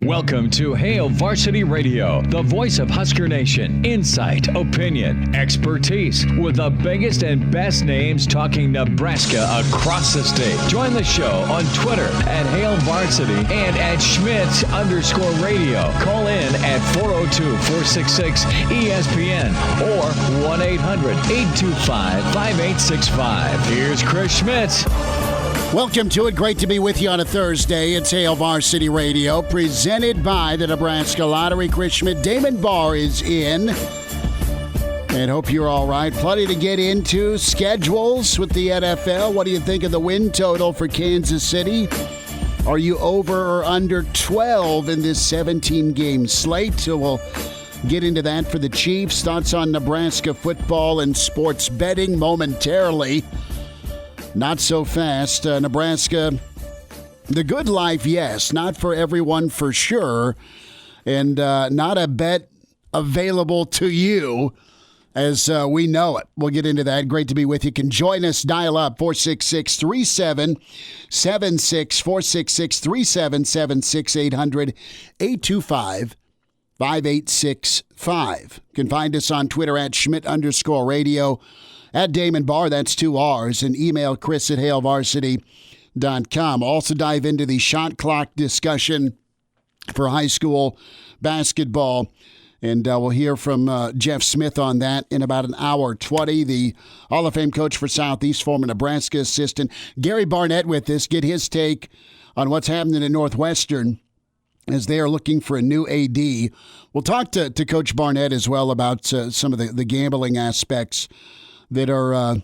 Welcome to Hail Varsity Radio, the voice of Husker Nation. Insight, opinion, expertise, with the biggest and best names talking Nebraska across the state. Join the show on Twitter at Hail Varsity and at Schmidt_radio. Call in at 402-466-ESPN or 1-800-825-5865. Here's Chris Schmidt. Welcome to it. Great to be with you on a Thursday. It's Hail Varsity Radio, presented by the Nebraska Lottery. Chris Schmidt, Damon Barr is in. And hope you're all right. Plenty to get into. Schedules with the NFL. What do you think of the win total for Kansas City? Are you over or under 12 in this 17-game slate? So we'll get into that for the Chiefs. Thoughts on Nebraska football and sports betting momentarily. Not so fast. Nebraska, the good life, yes. Not for everyone, for sure. And not a bet available to you as we know it. We'll get into that. Great to be with you. You can join us. Dial up 466-3776, 466-3776, 800-825-5865. You can find us on Twitter at Schmidt_radio. At Damon Barr, that's 2 R's, and email Chris at HailVarsity.com. Also dive into the shot clock discussion for high school basketball, and we'll hear from Jeff Smith on that in about an hour 20. The Hall of Fame coach for Southeast, former Nebraska assistant, Gary Barnett with us. Get his take on what's happening at Northwestern as they are looking for a new AD. We'll talk to Coach Barnett as well about some of the gambling aspects that are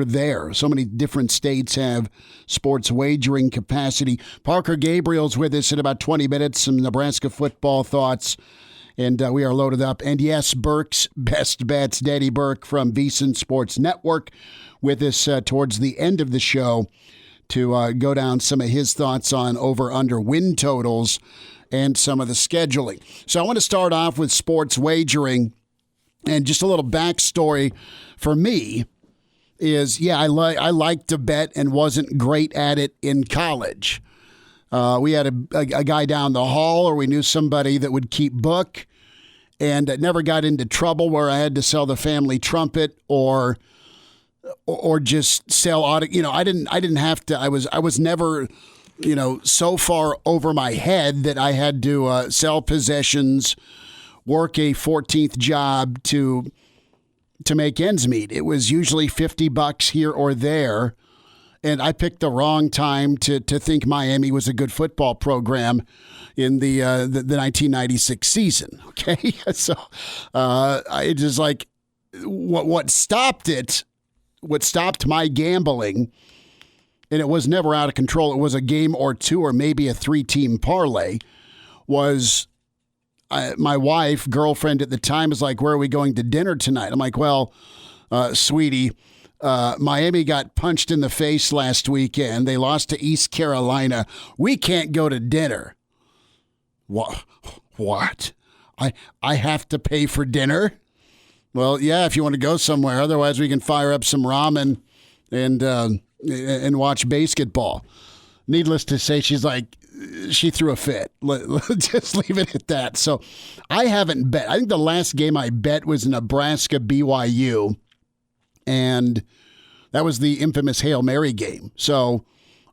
there. So many different states have sports wagering capacity. Parker Gabriel's with us in about 20 minutes, some Nebraska football thoughts, and we are loaded up. And yes, Burke's Best Bets, Daddy Burke from VSiN Sports Network, with us towards the end of the show to go down some of his thoughts on over-under win totals and some of the scheduling. So I want to start off with sports wagering. And just a little backstory for me is, I liked to bet and wasn't great at it in college. We had a guy down the hall, or we knew somebody that would keep book, and never got into trouble where I had to sell the family trumpet or just sell auto. I didn't have to. I was never, so far over my head that I had to sell possessions, work a 14th job to make ends meet. It was usually $50 here or there, and I picked the wrong time to think Miami was a good football program in the 1996 season. Okay, so I just like what stopped it. What stopped my gambling, and it was never out of control. It was a game or two, or maybe a 3-team parlay. Was my wife, girlfriend at the time, was like, "Where are we going to dinner tonight?" I'm like, "Well, sweetie, Miami got punched in the face last weekend. They lost to East Carolina. We can't go to dinner." What? I have to pay for dinner? Well, yeah, if you want to go somewhere. Otherwise, we can fire up some ramen and watch basketball. Needless to say, she threw a fit. Just leave it at that. So I haven't bet. I think the last game I bet was Nebraska BYU, and that was the infamous Hail Mary game. So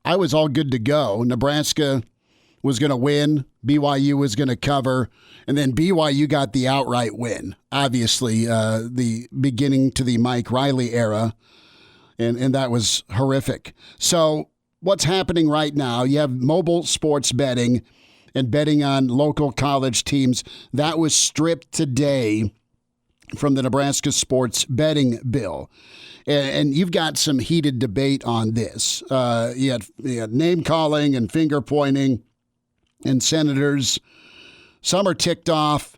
I was all good to go. Nebraska was going to win. BYU was going to cover. And then BYU got the outright win. Obviously, the beginning to the Mike Riley era, and that was horrific. So what's happening right now, you have mobile sports betting and betting on local college teams. That was stripped today from the Nebraska sports betting bill. And you've got some heated debate on this. You had name calling and finger pointing, and senators. Some are ticked off,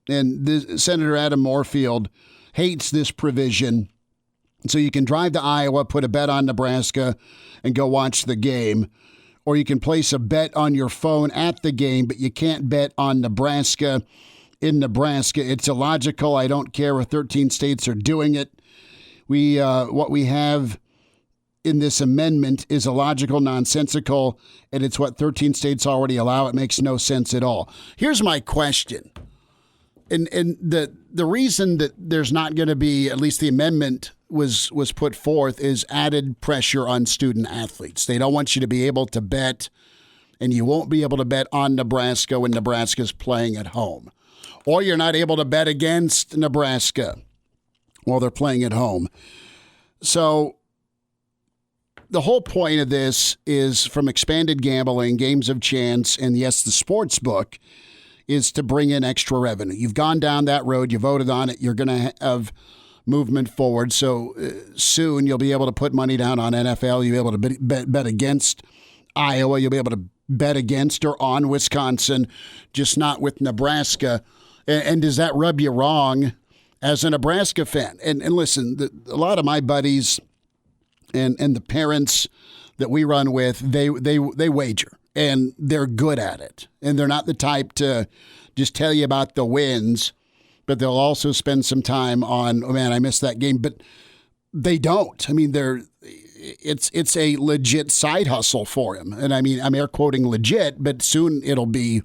and Senator Adam Moorfield hates this provision. So you can drive to Iowa, put a bet on Nebraska, and go watch the game. Or you can place a bet on your phone at the game, but you can't bet on Nebraska in Nebraska. It's illogical. I don't care if 13 states are doing it. What we have in this amendment is illogical, nonsensical, and it's what 13 states already allow. It makes no sense at all. Here's my question. And the reason that there's not going to be, at least the amendment was put forth, is added pressure on student athletes. They don't want you to be able to bet, and you won't be able to bet on Nebraska when Nebraska's playing at home. Or you're not able to bet against Nebraska while they're playing at home. So the whole point of this is, from expanded gambling, games of chance, and yes, the sports book, is to bring in extra revenue. You've gone down that road. You voted on it. You're going to have movement forward. So soon you'll be able to put money down on NFL. You'll be able to bet against Iowa. You'll be able to bet against or on Wisconsin, just not with Nebraska. And does that rub you wrong as a Nebraska fan? And listen, a lot of my buddies and the parents that we run with, they wager, and they're good at it. And they're not the type to just tell you about the wins, but they'll also spend some time on, oh man, I missed that game. But they don't. I mean, it's a legit side hustle for them. And I mean, I'm air quoting legit, but soon it'll be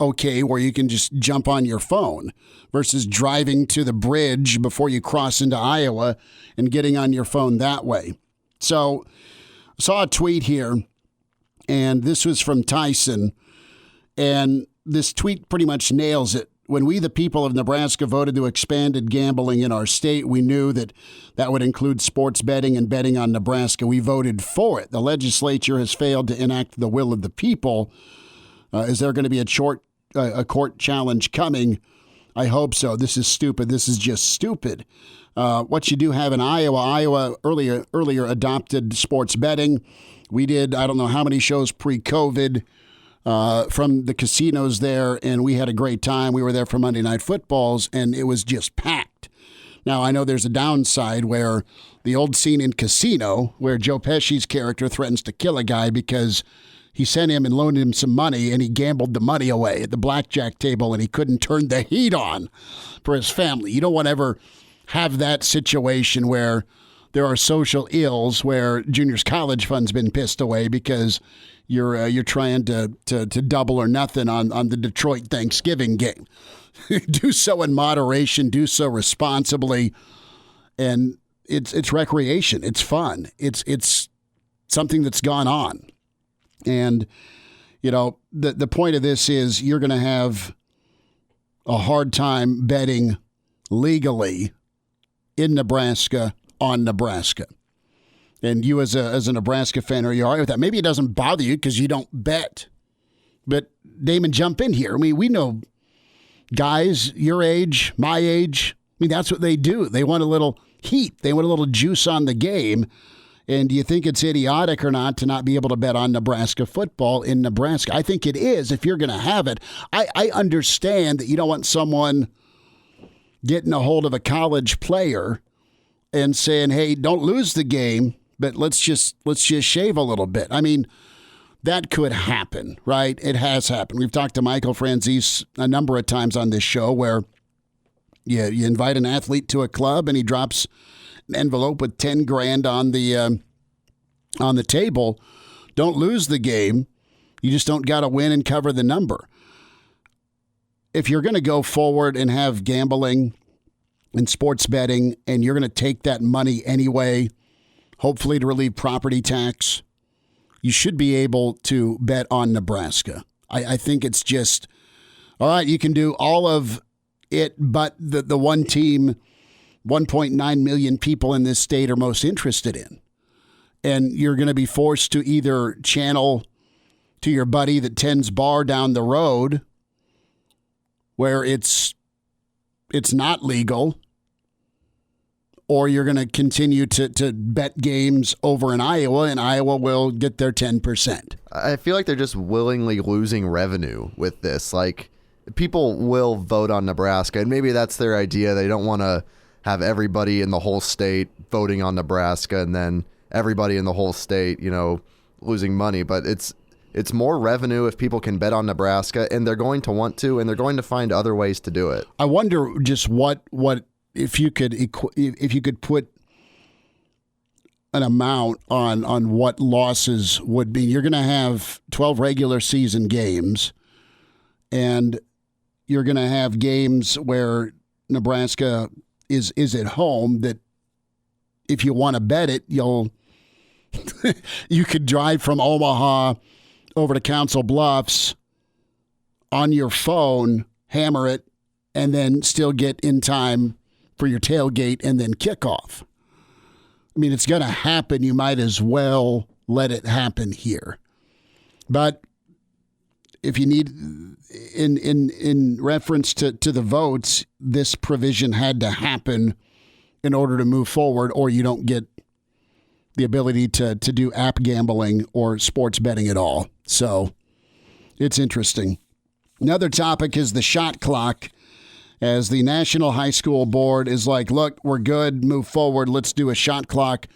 okay where you can just jump on your phone versus driving to the bridge before you cross into Iowa and getting on your phone that way. So I saw a tweet here, and this was from Tyson, and this tweet pretty much nails it. When we, the people of Nebraska, voted to expanded gambling in our state, we knew that would include sports betting and betting on Nebraska. We voted for it. The legislature has failed to enact the will of the people. Is there going to be a court challenge coming? I hope so. This is stupid. This is just stupid. What you do have in Iowa earlier adopted sports betting. We did, I don't know how many shows pre-COVID from the casinos there, and we had a great time. We were there for Monday Night Footballs, and it was just packed. Now, I know there's a downside where the old scene in Casino, where Joe Pesci's character threatens to kill a guy because he sent him and loaned him some money, and he gambled the money away at the blackjack table, and he couldn't turn the heat on for his family. You don't want to ever have that situation where there are social ills where junior's college fund's been pissed away because you're trying to double or nothing on the Detroit Thanksgiving game. Do so in moderation, do so responsibly, and it's recreation. It's fun. It's something that's gone on. And, you know, the point of this is you're going to have a hard time betting legally in Nebraska on Nebraska. And you as a Nebraska fan, are you all right with that? Maybe it doesn't bother you because you don't bet. But, Damon, jump in here. I mean, we know guys your age, my age. I mean, that's what they do. They want a little heat. They want a little juice on the game. And do you think it's idiotic or not to not be able to bet on Nebraska football in Nebraska? I think it is if you're going to have it. I understand that you don't want someone getting a hold of a college player and saying, hey, don't lose the game, but let's just shave a little bit. I mean, that could happen, right? It has happened. We've talked to Michael Franzese a number of times on this show where you invite an athlete to a club and he drops an envelope with $10,000 on the table. Don't lose the game. You just don't got to win and cover the number. If you're going to go forward and have gambling and sports betting, and you're going to take that money anyway, hopefully to relieve property tax, you should be able to bet on Nebraska. I think it's just, all right, you can do all of it, but the one team 1.9 million people in this state are most interested in. And you're going to be forced to either channel to your buddy that tends bar down the road where it's not legal, or you're going to continue to bet games over in Iowa, and Iowa will get their 10%. I feel like they're just willingly losing revenue with this. Like, people will vote on Nebraska, and maybe that's their idea. They don't want to have everybody in the whole state voting on Nebraska and then everybody in the whole state, losing money. But it's more revenue if people can bet on Nebraska, and they're going to want to, and they're going to find other ways to do it. I wonder just what if you could put an amount on what losses would be. You're going to have 12 regular season games, and you're going to have games where Nebraska is at home that if you want to bet it, you could drive from Omaha over to Council Bluffs on your phone, hammer it, and then still get in time for your tailgate and then kickoff. I mean, it's going to happen. You might as well let it happen here. But if you need, in reference to the votes, this provision had to happen in order to move forward, or you don't get the ability to do app gambling or sports betting at all. So it's interesting. Another topic is the shot clock, as the National High School Board is like, look, we're good, move forward, let's do a shot clock.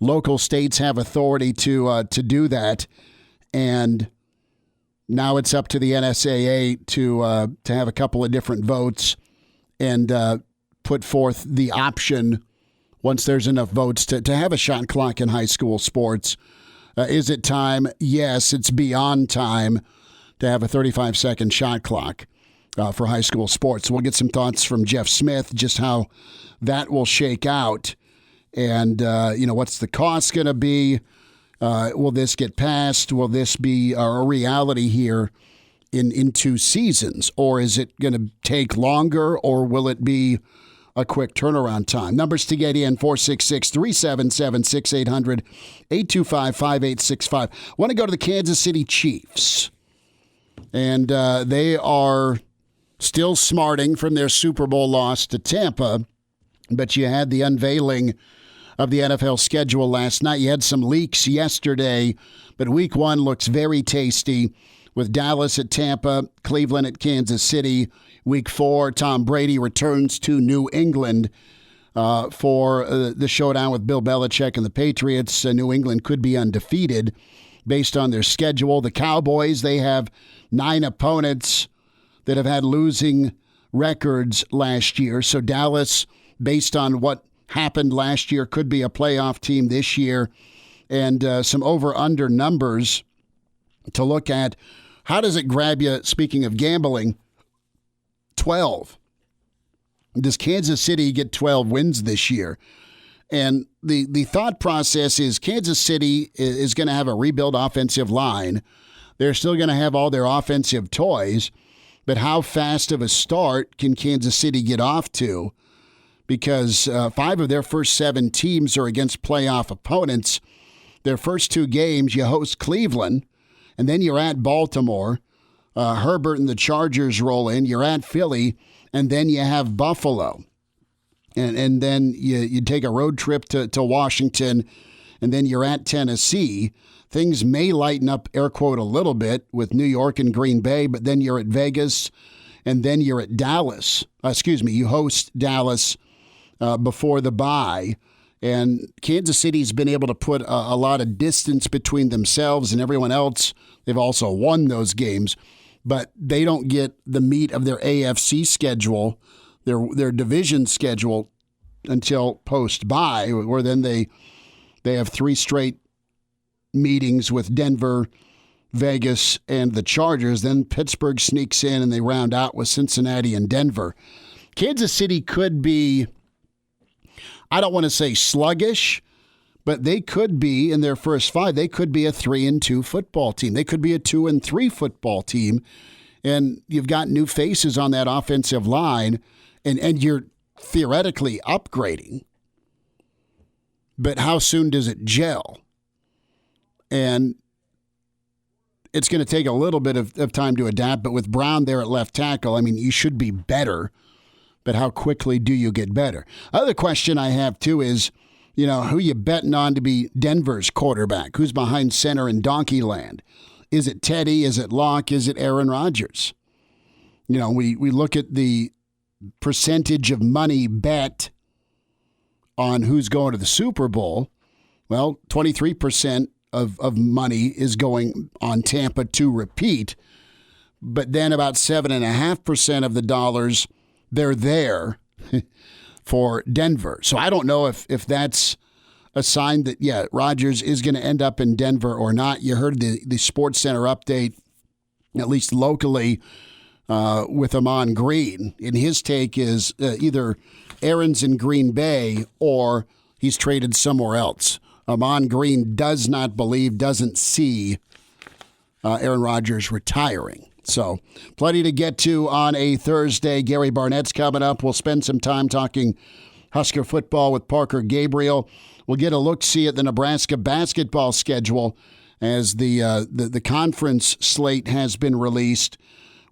Local states have authority to do that, and now it's up to the NSAA to have a couple of different votes and put forth the option, once there's enough votes, to have a shot clock in high school sports. Is it time? Yes, it's beyond time to have a 35-second shot clock for high school sports. We'll get some thoughts from Jeff Smith, just how that will shake out. And, what's the cost going to be? Will this get passed? Will this be a reality here in 2 seasons? Or is it going to take longer, or will it be a quick turnaround time? Numbers to get in, 466-377-6800, 825-5865. Want to go to the Kansas City Chiefs. And they are still smarting from their Super Bowl loss to Tampa. But you had the unveiling of the NFL schedule last night. You had some leaks yesterday, but week 1 looks very tasty with Dallas at Tampa, Cleveland at Kansas City. Week 4, Tom Brady returns to New England for the showdown with Bill Belichick and the Patriots. New England could be undefeated based on their schedule. The Cowboys, they have 9 opponents that have had losing records last year. So Dallas, based on what happened last year, could be a playoff team this year. And some over-under numbers to look at. How does it grab you, speaking of gambling? 12. Does Kansas City get 12 wins this year? And the thought process is Kansas City is going to have a rebuild offensive line. They're still going to have all their offensive toys. But how fast of a start can Kansas City get off to? Because 5 of their first 7 teams are against playoff opponents. Their first 2 games, you host Cleveland, and then you're at Baltimore. Herbert and the Chargers roll in. You're at Philly, and then you have Buffalo. And then you take a road trip to Washington, and then you're at Tennessee. Things may lighten up, air quote, a little bit with New York and Green Bay, but then you're at Vegas, and then you're at Dallas. You host Dallas before the bye. And Kansas City's been able to put a lot of distance between themselves and everyone else. They've also won those games, but they don't get the meat of their AFC schedule, their division schedule, until post-bye, where then they have 3 straight meetings with Denver, Vegas, and the Chargers. Then Pittsburgh sneaks in, and they round out with Cincinnati and Denver. Kansas City could be, I don't want to say sluggish, but they could be, in their first 5, they could be a 3-2 football team. They could be a 2-3 football team. And you've got new faces on that offensive line, and you're theoretically upgrading. But how soon does it gel? And it's going to take a little bit of time to adapt. But with Brown there at left tackle, I mean, you should be better. But how quickly do you get better? Other question I have, too, is, who you betting on to be Denver's quarterback? Who's behind center in Donkeyland? Is it Teddy? Is it Locke? Is it Aaron Rodgers? We look at the percentage of money bet on who's going to the Super Bowl. Well, 23% of money is going on Tampa to repeat. But then about 7.5% of the dollars, they're there for Denver. So I don't know if that's a sign that, yeah, Rodgers is going to end up in Denver or not. You heard the Sports Center update, at least locally, with Amon Green. And his take is either Aaron's in Green Bay or he's traded somewhere else. Amon Green does not believe, doesn't see Aaron Rodgers retiring. So plenty to get to on a Thursday. Gary Barnett's coming up. We'll spend some time talking Husker football with Parker Gabriel. We'll get a look-see at the Nebraska basketball schedule as the conference slate has been released,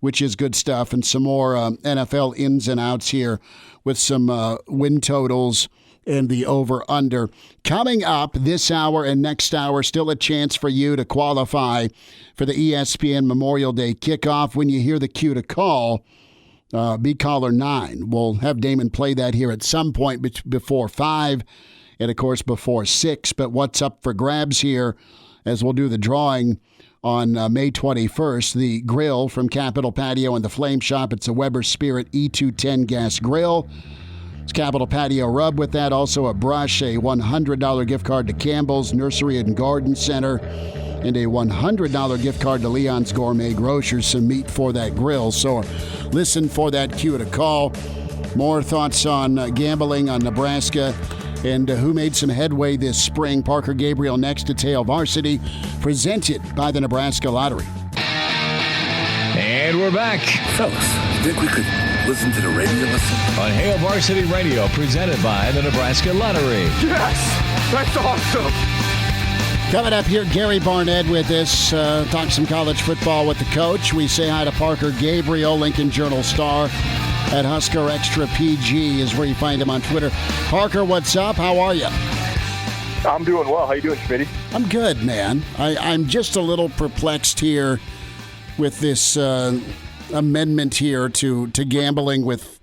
which is good stuff, and some more NFL ins and outs here with some win totals and the over-under. Coming up this hour and next hour, still a chance for you to qualify for the ESPN Memorial Day kickoff. When you hear the cue to call, be caller 9. We'll have Damon play that here at some point before 5 and, of course, before 6. But what's up for grabs here as we'll do the drawing on May 21st, the grill from Capitol Patio and the Flame Shop. It's a Weber Spirit E210 gas grill. It's Capitol Patio Rub with that. Also a brush, a $100 gift card to Campbell's Nursery and Garden Center, and a $100 gift card to Leon's Gourmet Grocers. Some meat for that grill. So listen for that cue to call. More thoughts on gambling on Nebraska and who made some headway this spring. Parker Gabriel next to Hail Varsity, presented by the Nebraska Lottery. And we're back. Fellas, think we could listen to the radio on Hail Varsity Radio, presented by the Nebraska Lottery. Yes! That's awesome! Coming up here, Gary Barnett with us. Talk some college football with the coach. We say hi to Parker Gabriel, Lincoln Journal-Star at Husker Extra PG is where you find him on Twitter. Parker, what's up? How are you? I'm doing well. How you doing, Schmidt? I'm good, man. I'm just a little perplexed here with this amendment here to gambling with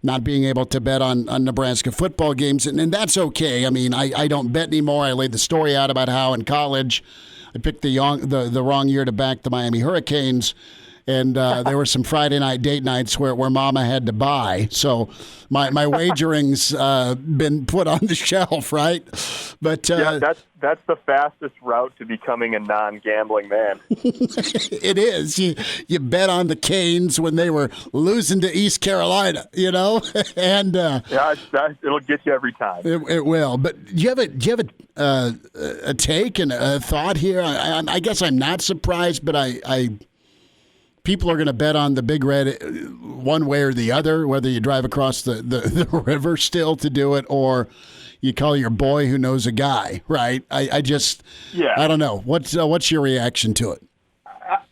not being able to bet on Nebraska football games, and that's okay. I mean, I don't bet anymore. I laid the story out about how in college I picked the wrong year to back the Miami Hurricanes, and there were some Friday night date nights where Mama had to buy. So my wagering's been put on the shelf, right? But yeah, that's the fastest route to becoming a non-gambling man. It is. You bet on the Canes when they were losing to East Carolina, and yeah, it'll get you every time. It will. But do you have a take and a thought here? I guess I'm not surprised, but people are going to bet on the Big Red one way or the other, whether you drive across the river still to do it or you call your boy who knows a guy, right? I don't know. What's your reaction to it?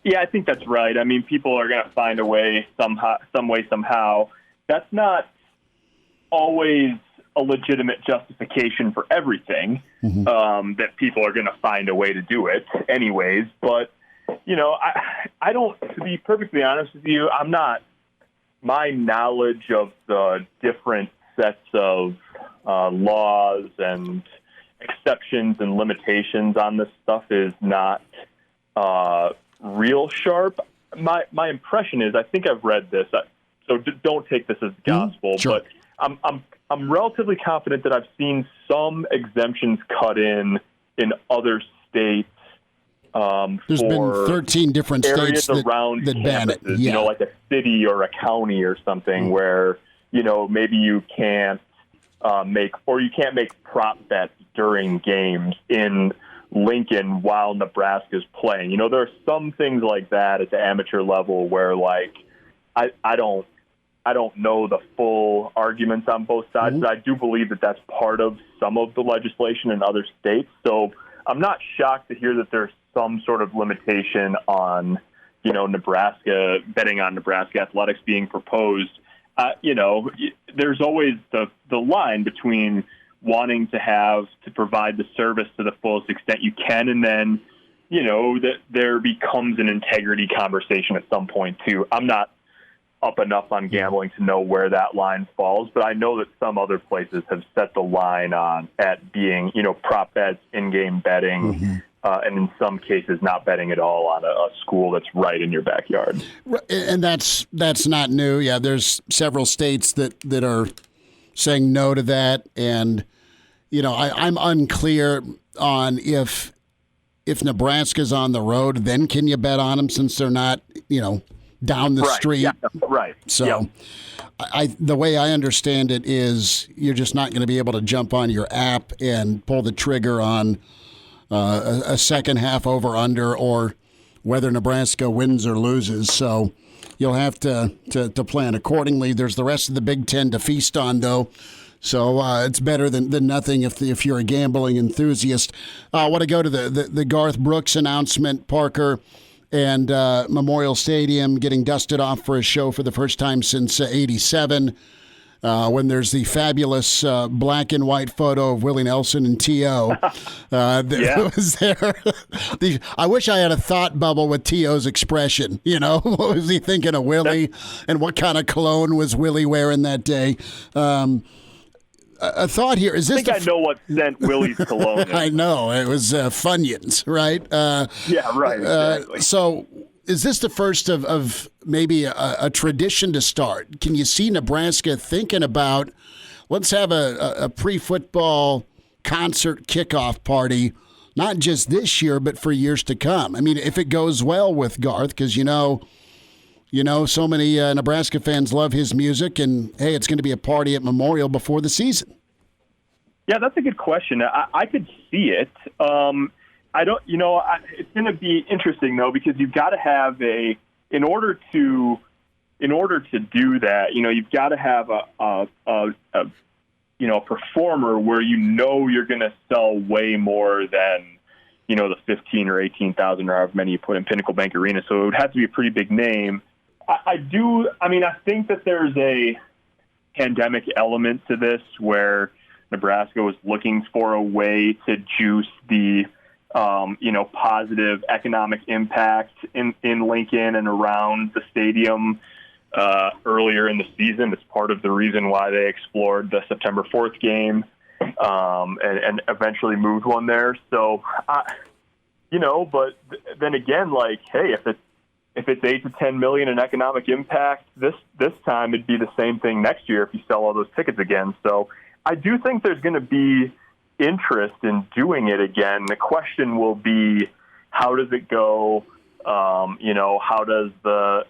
Yeah, I think that's right. I mean, people are going to find a way somehow. That's not always a legitimate justification for everything, that people are going to find a way to do it anyways. But, I don't, to be perfectly honest with you, my knowledge of the different sets of laws and exceptions and limitations on this stuff is not real sharp. My impression is, I think I've read this, so don't take this as gospel, sure. But I'm relatively confident that I've seen some exemptions cut in other states. There's been 13 different states that ban it. Yeah. Like a city or a county or something where, maybe you can't make prop bets during games in Lincoln while Nebraska's playing. There are some things like that at the amateur level where, like, I don't know the full arguments on both sides, but I do believe that that's part of some of the legislation in other states. So I'm not shocked to hear that there's some sort of limitation on, Nebraska, betting on Nebraska athletics being proposed. There's always the line between wanting to provide the service to the fullest extent you can, and then, that there becomes an integrity conversation at some point too. I'm not up enough on gambling to know where that line falls, but I know that some other places have set the line at being, prop bets, in-game betting, and in some cases not betting at all on a school that's right in your backyard. And that's not new. Yeah, there's several states that are saying no to that, and I'm unclear on if Nebraska's on the road, then can you bet on them since they're not, down the street? Yeah, right. So the way I understand it is you're just not going to be able to jump on your app and pull the trigger on a second half over under or whether Nebraska wins or loses. So you'll have to plan accordingly. There's the rest of the Big Ten to feast on, though. So it's better than nothing if you're a gambling enthusiast. I want to go to the Garth Brooks announcement, Parker, and Memorial Stadium getting dusted off for a show for the first time since '87. When there's the fabulous black and white photo of Willie Nelson and T.O. That was there. I wish I had a thought bubble with T.O.'s expression. What was he thinking of Willie and what kind of cologne was Willie wearing that day? A thought here. Is this? I think I know what scent Willie's cologne is. I know. It was Funyuns, right? Yeah, right. Exactly. So is this the first of maybe a tradition to start? Can you see Nebraska thinking about, let's have a pre-football concert kickoff party, not just this year, but for years to come? I mean, if it goes well with Garth, because so many Nebraska fans love his music, and hey, it's going to be a party at Memorial before the season. Yeah, that's a good question. I could see it. I don't. It's going to be interesting though, because you've got to have in order to do that, you've got to have a performer where you're going to sell way more than the 15 or 18,000 or however many you put in Pinnacle Bank Arena. So it would have to be a pretty big name. I think that there's a pandemic element to this where Nebraska was looking for a way to juice the, positive economic impact in Lincoln and around the stadium earlier in the season. It's part of the reason why they explored the September 4th game and eventually moved one there. So, but then again, hey, if it's 8 to 10 million in economic impact this time, it'd be the same thing next year if you sell all those tickets again. So I do think there's going to be interest in doing it again. The question will be, how does it go? How does the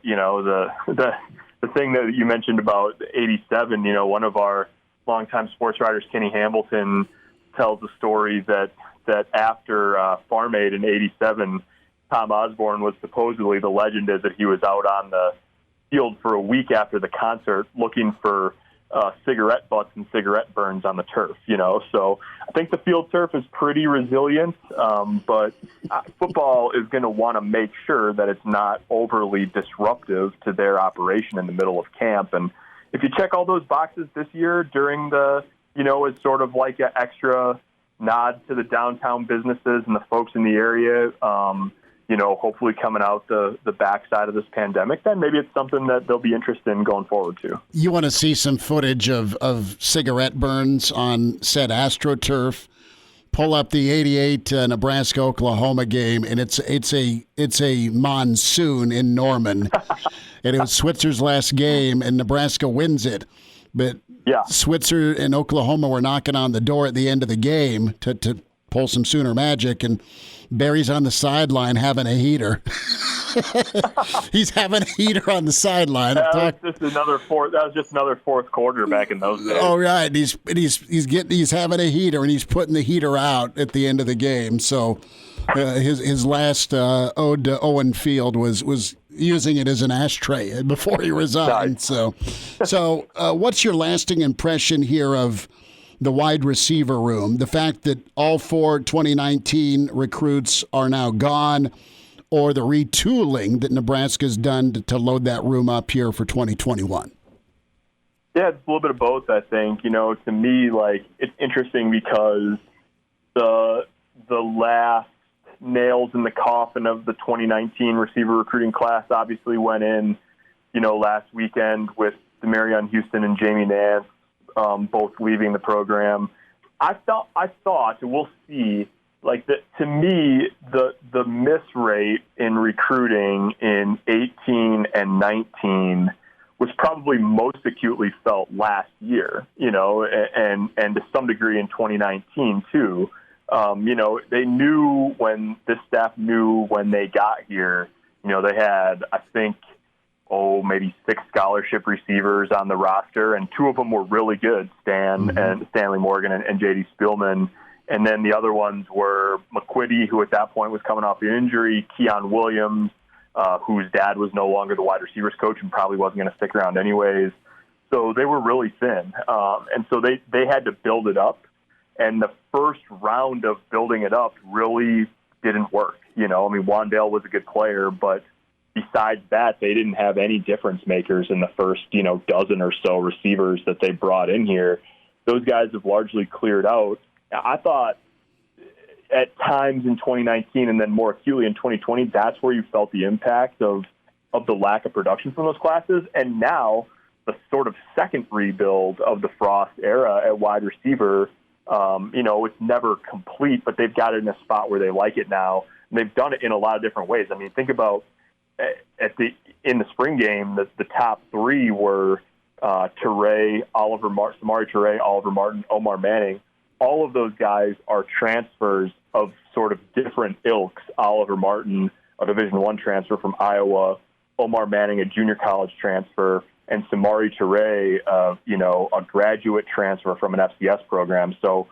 thing that you mentioned about 87, one of our longtime sports writers, Kenny Hamilton, tells the story that after Farm Aid in 87, Tom Osborne was supposedly, the legend is that he was out on the field for a week after the concert looking for cigarette butts and cigarette burns on the turf, So I think the field turf is pretty resilient, but football is going to want to make sure that it's not overly disruptive to their operation in the middle of camp. And if you check all those boxes this year during the, it's sort of like an extra nod to the downtown businesses and the folks in the area, hopefully coming out the backside of this pandemic, then maybe it's something that they'll be interested in going forward to. You want to see some footage of cigarette burns on said AstroTurf? Pull up the '88 Nebraska-Oklahoma game, and it's a monsoon in Norman, and it was Switzer's last game, and Nebraska wins it, but Switzer and Oklahoma were knocking on the door at the end of the game to pull some Sooner magic, and Barry's on the sideline having a heater. He's having a heater on the sideline. That was just another fourth quarter back in those days. Oh, right. He's having a heater, and he's putting the heater out at the end of the game. So his last ode to Owen Field was using it as an ashtray before he resigned. Nice. So what's your lasting impression here of the wide receiver room, the fact that all 4 2019 recruits are now gone, or the retooling that Nebraska's done to load that room up here for 2021? Yeah, it's a little bit of both, I think. To me, it's interesting because the last nails in the coffin of the 2019 receiver recruiting class obviously went in, last weekend with Demarion Houston and Jamie Nance, both leaving the program. I thought we'll see. To me, the miss rate in recruiting in 18 and 19 was probably most acutely felt last year, and to some degree in 2019 too. They knew this staff knew when they got here, they had, I think, maybe 6 scholarship receivers on the roster, and 2 of them were really good, and Stanley Morgan and J.D. Spielman. And then the other ones were McQuitty, who at that point was coming off an injury, Keon Williams, whose dad was no longer the wide receivers coach and probably wasn't going to stick around anyways. So they were really thin. And so they had to build it up. And the first round of building it up really didn't work. Wandale was a good player, but besides that, they didn't have any difference makers in the first, dozen or so receivers that they brought in here. Those guys have largely cleared out. I thought at times in 2019 and then more acutely in 2020, that's where you felt the impact of the lack of production from those classes. And now the sort of second rebuild of the Frost era at wide receiver, it's never complete, but they've got it in a spot where they like it now. And they've done it in a lot of different ways. I mean, think about in the spring game, the top 3 were Samari Toure, Oliver Martin, Omar Manning. All of those guys are transfers of sort of different ilks. Oliver Martin, a Division I transfer from Iowa, Omar Manning, a junior college transfer, and Samari Toure, a graduate transfer from an FCS program. So,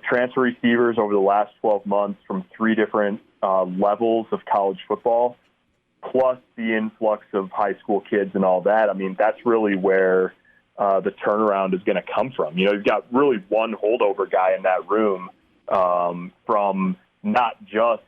transfer receivers over the last 12 months from 3 different levels of college football, plus the influx of high school kids and all that. I mean, that's really where the turnaround is going to come from. You've got really one holdover guy in that room from not just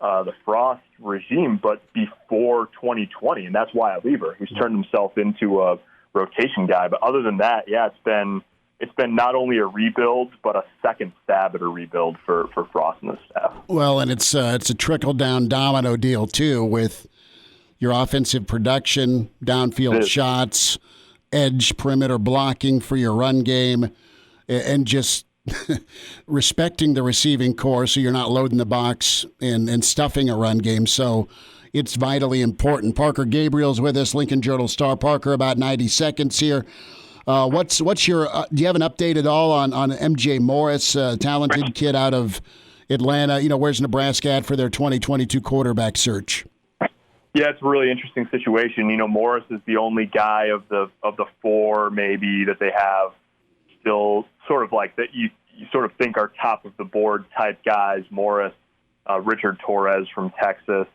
the Frost regime, but before 2020, and that's why Weaver, who's turned himself into a rotation guy. But other than that, it's been not only a rebuild, but a second stab at a rebuild for Frost and the staff. Well, and it's a trickle-down domino deal, too, with your offensive production, downfield shots, edge perimeter blocking for your run game, and just respecting the receiving core so you're not loading the box and stuffing a run game. So it's vitally important. Parker Gabriel's with us, Lincoln Journal-Star. Parker, about 90 seconds here. What's your do you have an update at all on MJ Morris, talented kid out of Atlanta? Where's Nebraska at for their 2022 quarterback search? Yeah, it's a really interesting situation. Morris is the only guy of the 4 maybe that they have still sort of like that you sort of think are top of the board type guys. Morris, Richard Torres from Texas,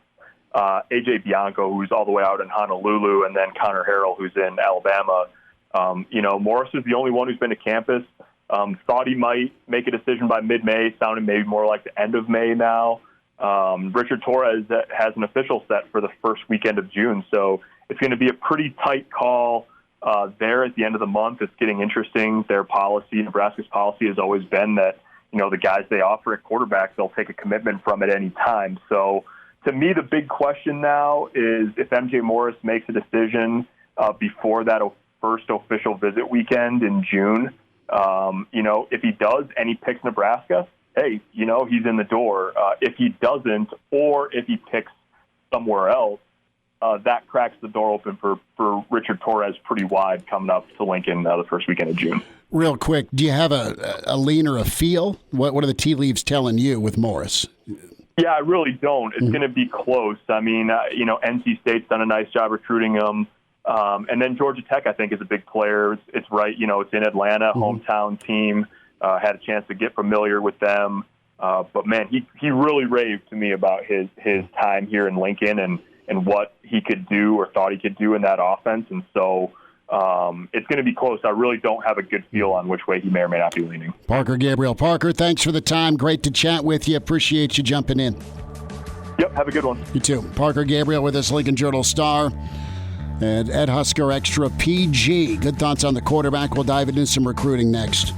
AJ Bianco, who's all the way out in Honolulu, and then Connor Harrell, who's in Alabama. Morris is the only one who's been to campus. Thought he might make a decision by mid-May, sounding maybe more like the end of May now. Richard Torres has an official set for the first weekend of June, so it's going to be a pretty tight call there at the end of the month. It's getting interesting. Their policy, Nebraska's policy, has always been that the guys they offer at quarterback, they'll take a commitment from at any time. So to me, the big question now is if MJ Morris makes a decision before that first official visit weekend in June, if he does and he picks Nebraska, hey, he's in the door. If he doesn't, or if he picks somewhere else, that cracks the door open for Richard Torres pretty wide coming up to Lincoln the first weekend of June. Real quick, do you have a lean or a feel? What are the tea leaves telling you with Morris? Yeah, I really don't. It's going to be close. I mean, NC State's done a nice job recruiting him. And then Georgia Tech, I think, is a big player. It's right, it's in Atlanta, hometown team. Had a chance to get familiar with them. But, man, he really raved to me about his time here in Lincoln and what he could do or thought he could do in that offense. And so it's going to be close. I really don't have a good feel on which way he may or may not be leaning. Parker Gabriel. Parker, thanks for the time. Great to chat with you. Appreciate you jumping in. Yep, have a good one. You too. Parker Gabriel with us, Lincoln Journal-Star. And Ed Husker Extra PG. Good thoughts on the quarterback. We'll dive into some recruiting next.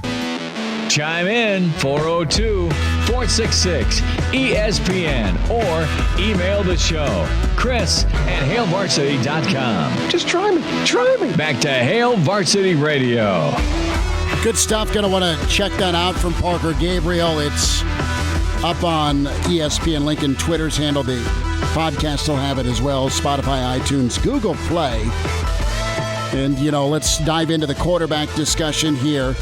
Chime in 402-466-ESPN or email the show, Chris@HailVarsity.com. Just try me. Back to Hail Varsity Radio. Good stuff. Going to want to check that out from Parker Gabriel. It's up on ESPN Lincoln Twitter's handle. The podcast will have it as well. Spotify, iTunes, Google Play. And, let's dive into the quarterback discussion here.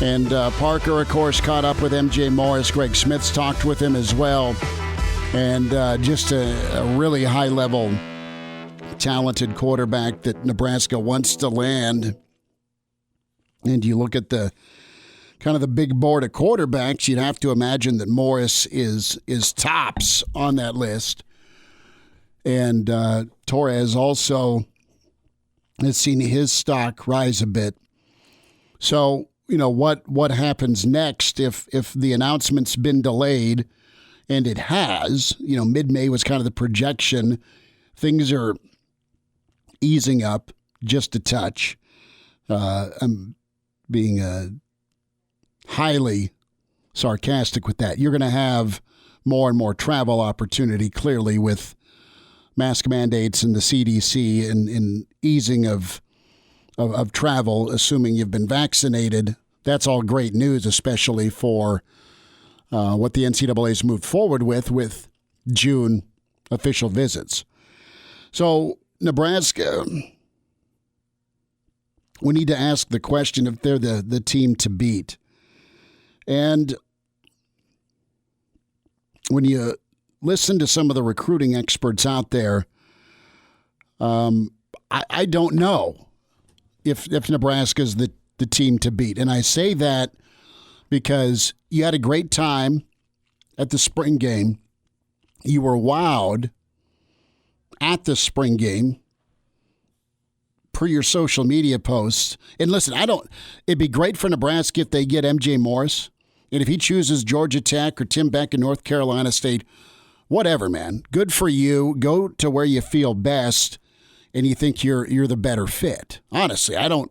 And Parker, of course, caught up with M.J. Morris. Greg Smith's talked with him as well. And just a really high-level, talented quarterback that Nebraska wants to land. And you look at the kind of the big board of quarterbacks, you'd have to imagine that Morris is tops on that list. And Torres also has seen his stock rise a bit. So, what happens next if the announcement's been delayed, and it has, mid-May was kind of the projection. Things are easing up just a touch. I'm being highly sarcastic with that. You're going to have more and more travel opportunity, clearly, with mask mandates and the CDC and easing of travel, assuming you've been vaccinated. That's all great news, especially for what the NCAA's moved forward with June official visits. So Nebraska, we need to ask the question if they're the team to beat. And when you listen to some of the recruiting experts out there, I don't know if Nebraska's the team to beat. And I say that because you had a great time at the spring game. You were wowed at the spring game per your social media posts. And listen, it'd be great for Nebraska if they get M.J. Morris. And if he chooses Georgia Tech or Tim Beck in North Carolina State, whatever, man. Good for you. Go to where you feel best and you think you're the better fit. Honestly, I don't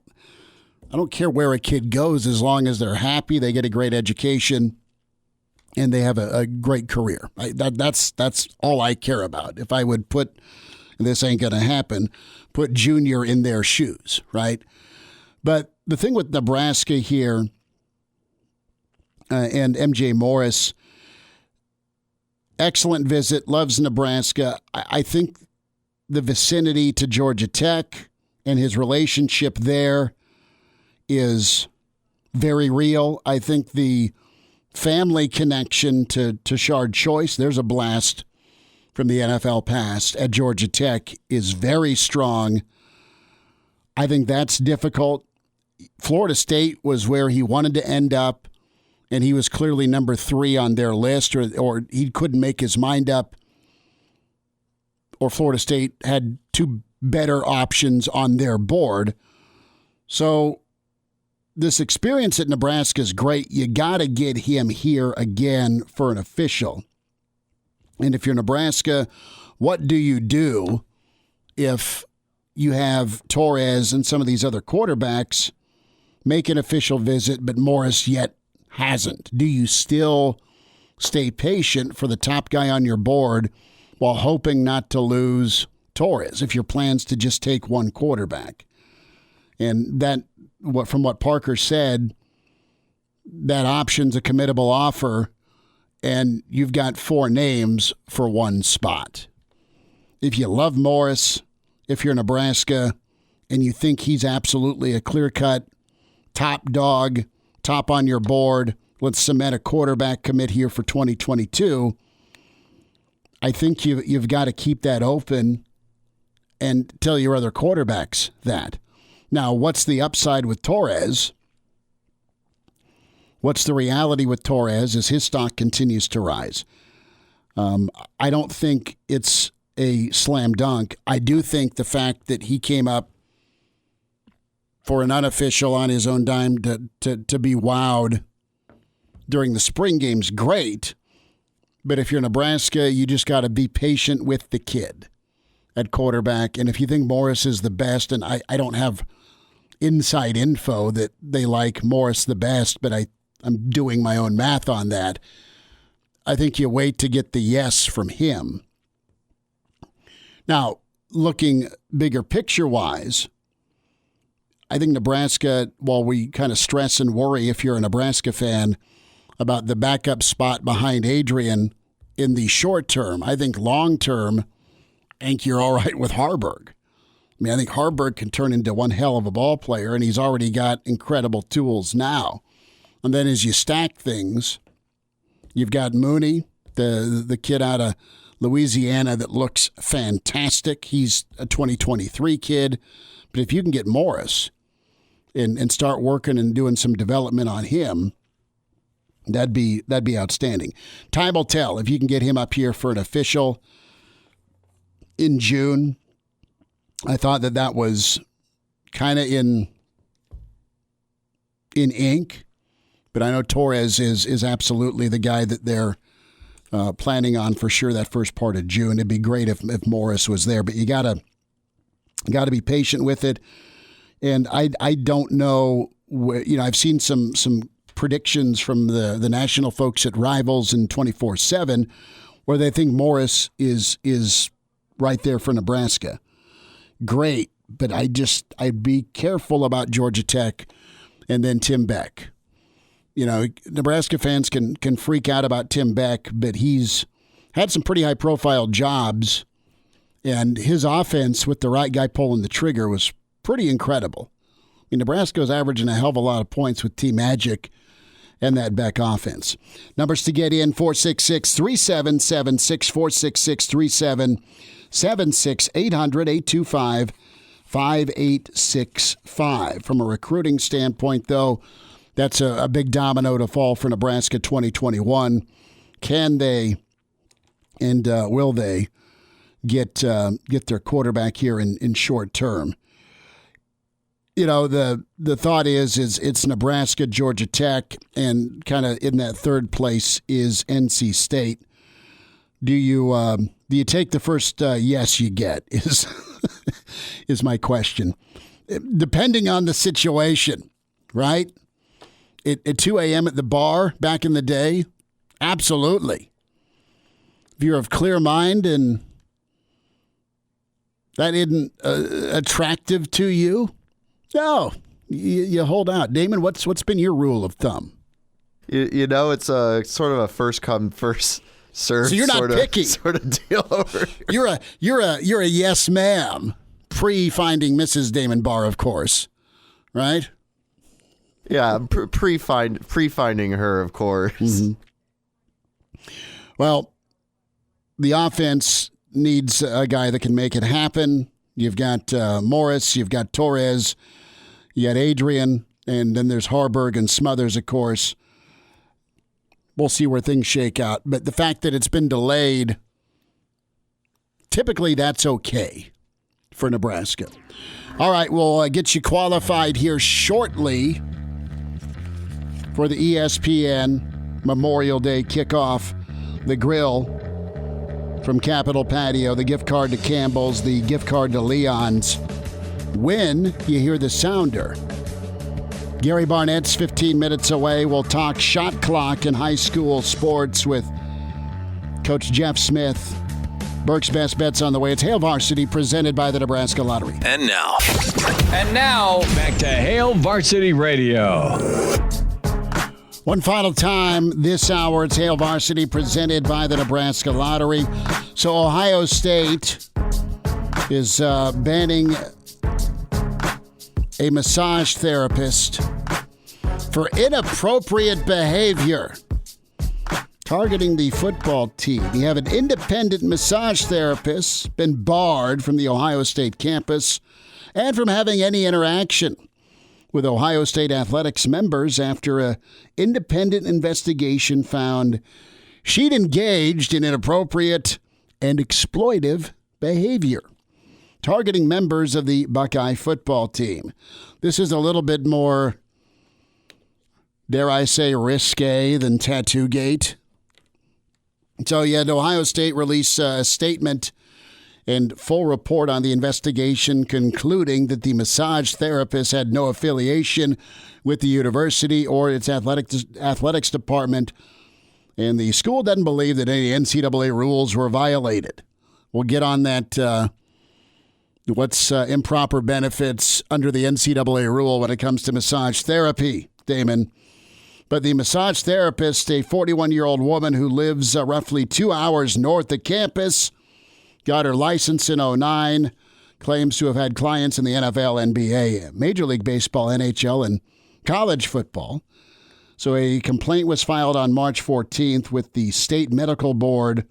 care where a kid goes as long as they're happy, they get a great education, and they have a great career. That's all I care about. If I would put, and this ain't going to happen, put Junior in their shoes, right? But the thing with Nebraska here and M.J. Morris, excellent visit, loves Nebraska. I think the vicinity to Georgia Tech and his relationship there is very real. I think the family connection to Shard Choice, there's a blast from the NFL past at Georgia Tech, is very strong. I think that's difficult. Florida State was where he wanted to end up, and he was clearly number 3 on their list, or he couldn't make his mind up, or Florida State had 2 better options on their board. So this experience at Nebraska is great. You got to get him here again for an official. And if you're Nebraska, what do you do if you have Torres and some of these other quarterbacks make an official visit, but Morris yet hasn't? Do you still stay patient for the top guy on your board while hoping not to lose Torres if your plan's to just take one quarterback? And from what Parker said, that option's a committable offer, and you've got 4 names for one spot. If you love Morris, if you're Nebraska, and you think he's absolutely a clear-cut top dog, top on your board, let's cement a quarterback commit here for 2022, I think you've got to keep that open and tell your other quarterbacks that. Now, what's the upside with Torres? What's the reality with Torres as his stock continues to rise? I don't think it's a slam dunk. I do think the fact that he came up for an unofficial on his own dime to be wowed during the spring game's great. But if you're Nebraska, you just got to be patient with the kid at quarterback. And if you think Morris is the best, and I don't have inside info that they like Morris the best, but I'm doing my own math on that, I think you wait to get the yes from him. Now, looking bigger picture-wise, I think Nebraska, while we kind of stress and worry if you're a Nebraska fan about the backup spot behind Adrian in the short term, I think long term, I think you're all right with Harburg. I mean, I think Burke can turn into one hell of a ball player, and he's already got incredible tools now. And then as you stack things, you've got Mooney, the kid out of Louisiana that looks fantastic. He's a 2023 kid. But if you can get Morris and start working and doing some development on him, that'd be outstanding. Time will tell if you can get him up here for an official in June. I thought that was kind of in ink, but I know Torres is absolutely the guy that they're planning on for sure that first part of June. It'd be great if Morris was there, but you gotta be patient with it. And I don't know, I've seen some predictions from the national folks at Rivals and 24/7 where they think Morris is right there for Nebraska. Great, but I'd be careful about Georgia Tech and then Tim Beck. Nebraska fans can freak out about Tim Beck, but he's had some pretty high-profile jobs, and his offense with the right guy pulling the trigger was pretty incredible. I mean, Nebraska was averaging a hell of a lot of points with Team Magic and that Beck offense. Numbers to get in, 466-3776, 466-3776, 800-825-5865. From a recruiting standpoint, though, that's a big domino to fall for Nebraska 2021. Can they and will they get their quarterback here in short term? The thought is it's Nebraska, Georgia Tech, and kind of in that third place is NC State. Do you take the first yes you get is is my question. Depending on the situation, right? At 2 a.m. at the bar back in the day, absolutely. If you're of clear mind and that isn't attractive to you, no, you hold out. Damon, what's been your rule of thumb? It's a sort of a first come first serve. So you're not picky sort of deal over here. You're a yes ma'am pre-finding Mrs. Damon Barr, of course, right? Yeah, pre-finding her, of course. Mm-hmm. Well, the offense needs a guy that can make it happen. You've got Morris, you've got Torres, you got Adrian, and then there's Harburg and Smothers, of course. We'll see where things shake out. But the fact that it's been delayed, typically that's okay for Nebraska. All right, we'll get you qualified here shortly for the ESPN Memorial Day kickoff. The grill from Capitol Patio, the gift card to Campbell's, the gift card to Leon's. When you hear the sounder. Gary Barnett's 15 minutes away. We'll talk shot clock and high school sports with Coach Jeff Smith. Burke's Best Bets on the way. It's Hail Varsity presented by the Nebraska Lottery. And now, back to Hail Varsity Radio. One final time this hour, it's Hail Varsity presented by the Nebraska Lottery. So Ohio State is banning a massage therapist for inappropriate behavior targeting the football team. You have an independent massage therapist been barred from the Ohio State campus and from having any interaction with Ohio State athletics members after an independent investigation found she'd engaged in inappropriate and exploitive behavior, targeting members of the Buckeye football team. This is a little bit more, dare I say, risque than Tattoo-gate. So you had Ohio State release a statement and full report on the investigation, concluding that the massage therapist had no affiliation with the university or its athletics department, and the school doesn't believe that any NCAA rules were violated. We'll get on that, what's improper benefits under the NCAA rule when it comes to massage therapy, Damon. But the massage therapist, a 41-year-old woman who lives roughly 2 hours north of campus, got her license in 2009, claims to have had clients in the NFL, NBA, Major League Baseball, NHL, and college football. So a complaint was filed on March 14th with the state medical board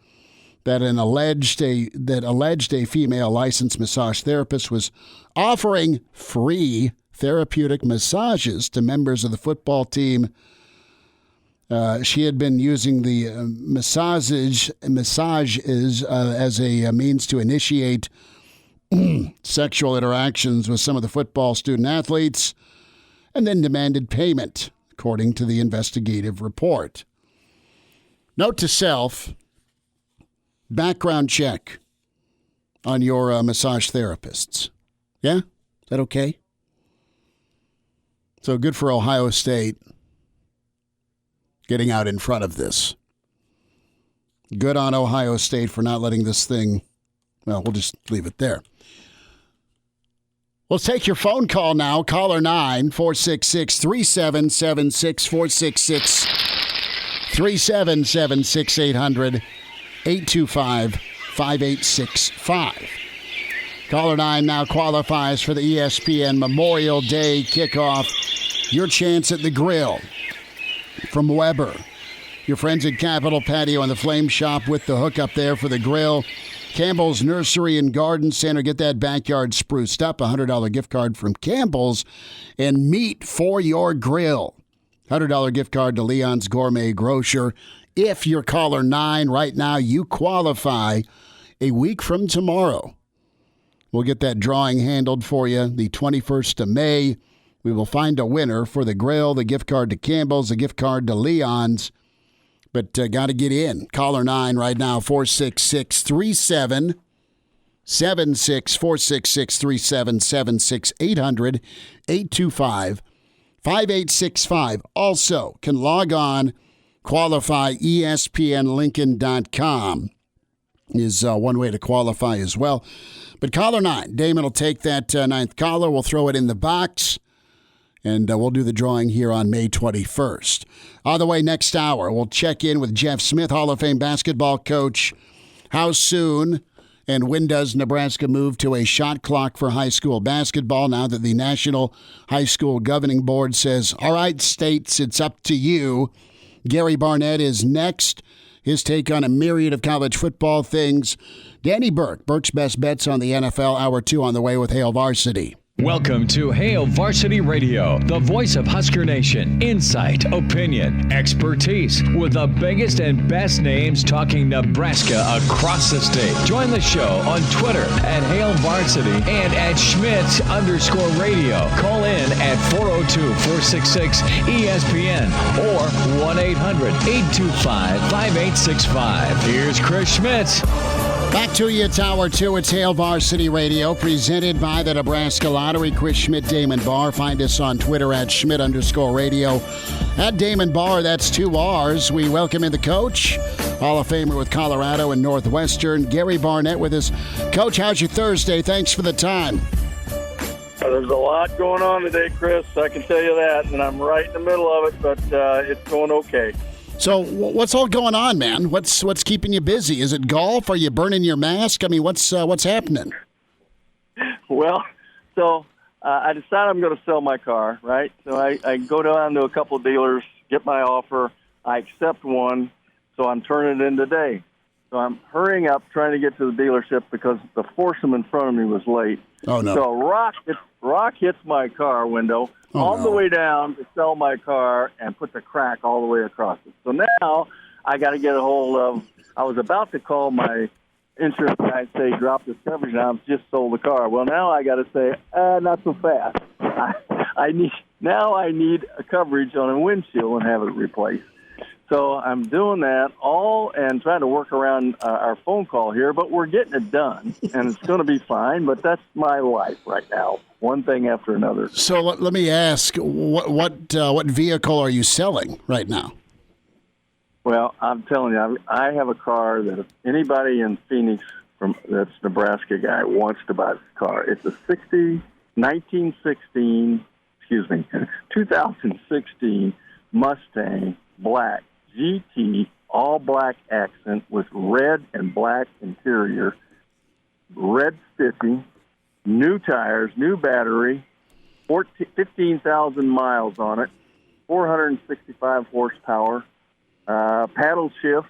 that alleged a female licensed massage therapist was offering free therapeutic massages to members of the football team. She had been using the massages as a means to initiate sexual interactions with some of the football student athletes and then demanded payment, according to the investigative report. Note to self, background check on your massage therapists. Yeah? Is that okay? So good for Ohio State getting out in front of this. Good on Ohio State for not letting this thing, well, we'll just leave it there. Let's take your phone call now. Caller 9-466-3776, 466-3776, 800-825-5865. Caller 9 now qualifies for the ESPN Memorial Day kickoff. Your chance at the grill from Weber. Your friends at Capitol Patio and the Flame Shop with the hookup there for the grill. Campbell's Nursery and Garden Center. Get that backyard spruced up. $100 gift card from Campbell's. And meat for your grill. $100 gift card to Leon's Gourmet Grocer. If you're caller 9 right now, you qualify. A week from tomorrow, we'll get that drawing handled for you. The 21st of May, we will find a winner for the grill, the gift card to Campbell's, the gift card to Leon's. But got to get in. Caller 9 right now, 466-3776, 466-3776, 800-825-5865. Also, can log on, qualify, ESPNLincoln.com is one way to qualify as well. But caller 9, Damon will take that ninth caller. We'll throw it in the box. And we'll do the drawing here on May 21st. On the way next hour, we'll check in with Jeff Smith, Hall of Fame basketball coach. How soon and when does Nebraska move to a shot clock for high school basketball now that the National High School Governing Board says, all right, states, it's up to you. Gary Barnett is next. His take on a myriad of college football things. Danny Burke, Burke's Best Bets on the NFL, Hour 2 on the way with Hail Varsity. Welcome to Hail Varsity Radio, the voice of Husker Nation. Insight, opinion, expertise, with the biggest and best names talking Nebraska across the state. Join the show on Twitter at Hail Varsity and at Schmidt_radio. Call in at 402-466-ESPN or 1-800-825-5865. Here's Chris Schmidt. Back to you, Tower 2. It's Hail Varsity Radio, presented by the Nebraska Lottery. Chris Schmidt, Damon Barr. Find us on Twitter at Schmidt_radio. At Damon Barr, that's 2 R's. We welcome in the coach, Hall of Famer with Colorado and Northwestern, Gary Barnett with us. Coach, how's your Thursday? Thanks for the time. There's a lot going on today, Chris. I can tell you that, and I'm right in the middle of it, but it's going okay. So what's all going on, man? What's keeping you busy? Is it golf? Are you burning your mask? I mean, what's happening? Well, so I decided I'm going to sell my car, right? So I go down to a couple of dealers, get my offer. I accept one, so I'm turning it in today. So I'm hurrying up, trying to get to the dealership because the foursome in front of me was late. Oh, no. So rock hits my car window the way down to sell my car and put the crack all the way across it. So now I got to get a hold of, I was about to call my insurance guy and say, drop this coverage now, I've just sold the car. Well, now I got to say, not so fast. I need a coverage on a windshield and have it replaced. So I'm doing that all and trying to work around our phone call here, but we're getting it done, and it's going to be fine. But that's my life right now, one thing after another. So let me ask, what vehicle are you selling right now? Well, I'm telling you, I have a car that if anybody in Phoenix that's Nebraska guy wants to buy this car, it's a 2016 Mustang Black GT, all black accent with red and black interior, red stitching, new tires, new battery, 15,000 miles on it, 465 horsepower, paddle shifts,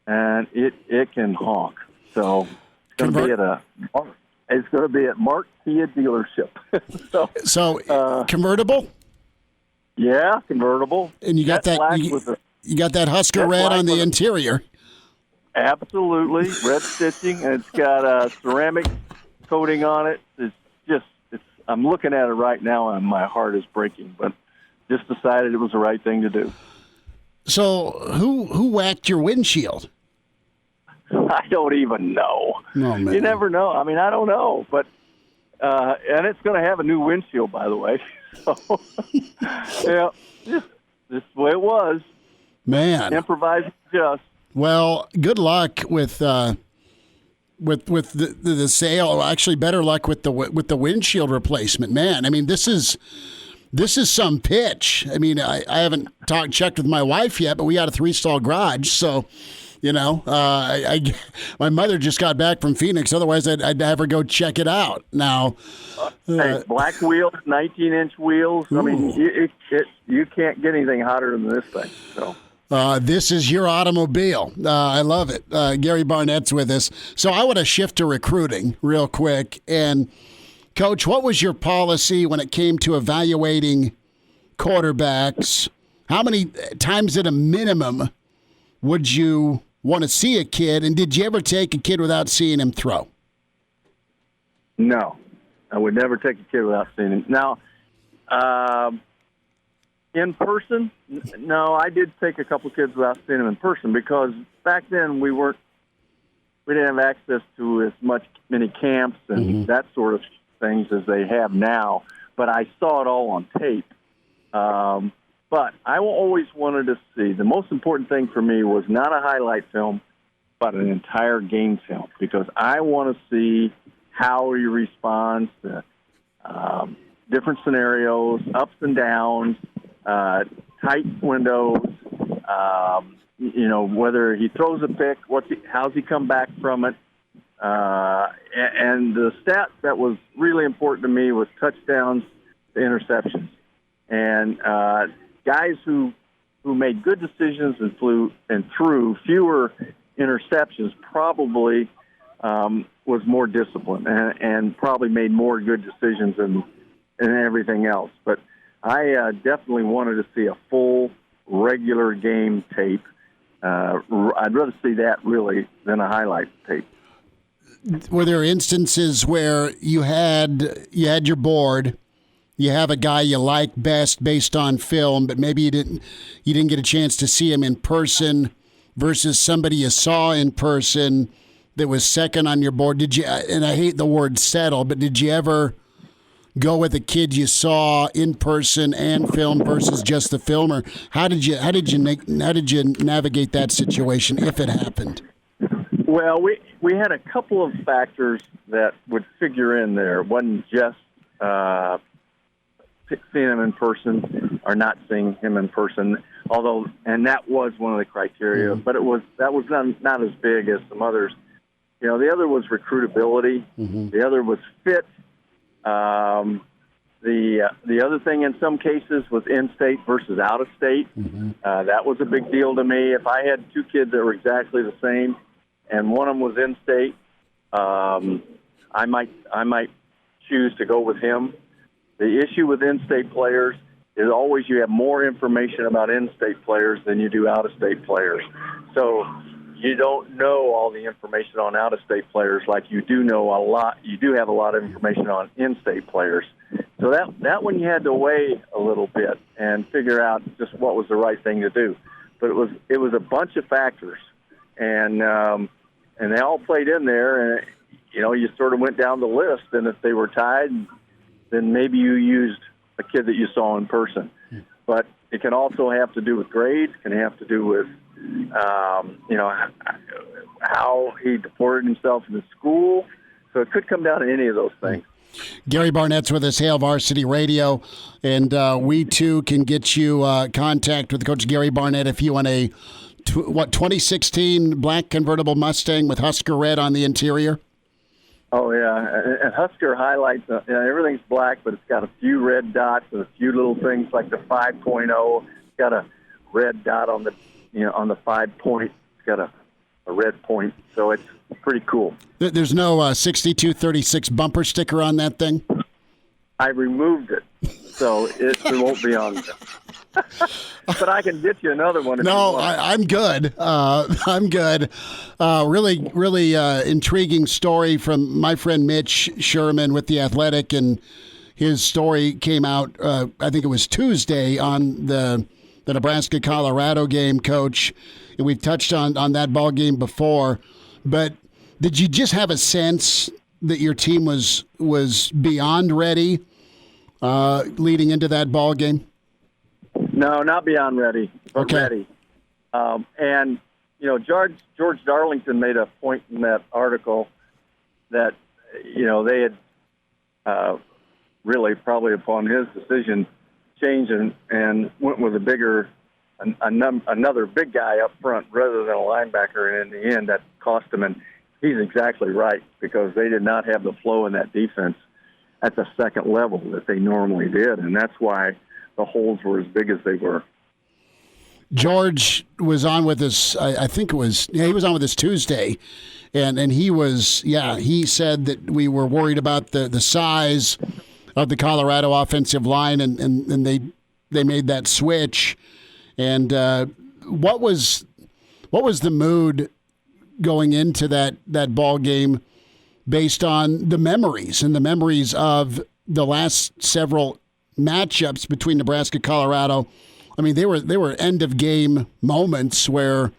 and it can honk. So it's going to be at Mark Kia dealership. So convertible? Yeah, convertible. And you got you got that Husker red on the interior. Absolutely, red stitching, and it's got a ceramic coating on it. I'm looking at it right now, and my heart is breaking. But just decided it was the right thing to do. So who whacked your windshield? I don't even know. No, man. You never know. I mean, I don't know, but and it's going to have a new windshield, by the way. So, yeah, this is the way it was. Man, improvise, just. Well, good luck with the sale. Actually, better luck with the windshield replacement. Man, I mean, this is some pitch. I mean, I haven't checked with my wife yet, but we got a 3-stall garage, so. You know, my mother just got back from Phoenix. Otherwise, I'd have her go check it out. Now, hey, black wheels, 19-inch wheels. Ooh. I mean, you can't get anything hotter than this thing. So. This is your automobile. I love it. Gary Barnett's with us. So I want to shift to recruiting real quick. And, Coach, what was your policy when it came to evaluating quarterbacks? How many times at a minimum would you want to see a kid, and did you ever take a kid without seeing him throw? No, I would never take a kid without seeing him. Now, in person, no, I did take a couple kids without seeing them in person because back then we didn't have access to many camps and that sort of things as they have now. But I saw it all on tape. But I always wanted to see, the most important thing for me was not a highlight film, but an entire game film, because I want to see how he responds to different scenarios, ups and downs, tight windows, whether he throws a pick, how's he come back from it. And the stat that was really important to me was touchdowns to interceptions. And guys who made good decisions and threw fewer interceptions probably was more disciplined and probably made more good decisions than everything else. But I definitely wanted to see a full regular game tape. I'd rather see that really than a highlight tape. Were there instances where you had your board? You have a guy you like best based on film, but maybe you didn't get a chance to see him in person versus somebody you saw in person that was second on your board. Did you? And I hate the word settle, but did you ever go with a kid you saw in person and film versus just the film, or how did you navigate that situation if it happened? Well, we had a couple of factors that would figure in there. It wasn't just seeing him in person or not seeing him in person, and that was one of the criteria, but that was not as big as some others. The other was recruitability. The other was fit. The other thing in some cases was in-state versus out-of-state. That was a big deal to me. If I had two kids that were exactly the same and one of them was in-state, I might choose to go with him. The issue with in-state players is always you have more information about in-state players than you do out-of-state players. So you don't know all the information on out-of-state players like you do know a lot. You do have a lot of information on in-state players. So that one you had to weigh a little bit and figure out just what was the right thing to do. But it was a bunch of factors, and they all played in there. And you sort of went down the list, and if they were tied, then maybe you used a kid that you saw in person. But it can also have to do with grades, can have to do with, how he deported himself in the school. So it could come down to any of those things. Gary Barnett's with us, Hail Varsity Radio, and we too can get you contact with Coach Gary Barnett if you want a 2016 black convertible Mustang with Husker red on the interior. Oh, yeah. And Husker highlights, everything's black, but it's got a few red dots and a few little things like the 5.0. It's got a red dot on the 5 point. It's got a red point. So it's pretty cool. There's no 6236 bumper sticker on that thing? I removed it, so it won't be on there. But I can get you another one. No, I'm good. I'm good. Really intriguing story from my friend Mitch Sherman with The Athletic, and his story came out, I think it was Tuesday, on the Nebraska-Colorado game, Coach. And we've touched on that ball game before, but did you just have a sense that your team was beyond ready leading into that ball game? No, not beyond ready, but okay. Ready. And George Darlington made a point in that article that they had really, probably upon his decision, changed and went with another big guy up front rather than a linebacker, and in the end that cost them. And he's exactly right, because they did not have the flow in that defense at the second level that they normally did, and that's why the holes were as big as they were. George was on with us, I think it was, he was on with us Tuesday, and he said that we were worried about the size of the Colorado offensive line, and they made that switch. And what was the mood going into that ball game based on the memories of the last several matchups between Nebraska and Colorado? I mean, they were end of game moments where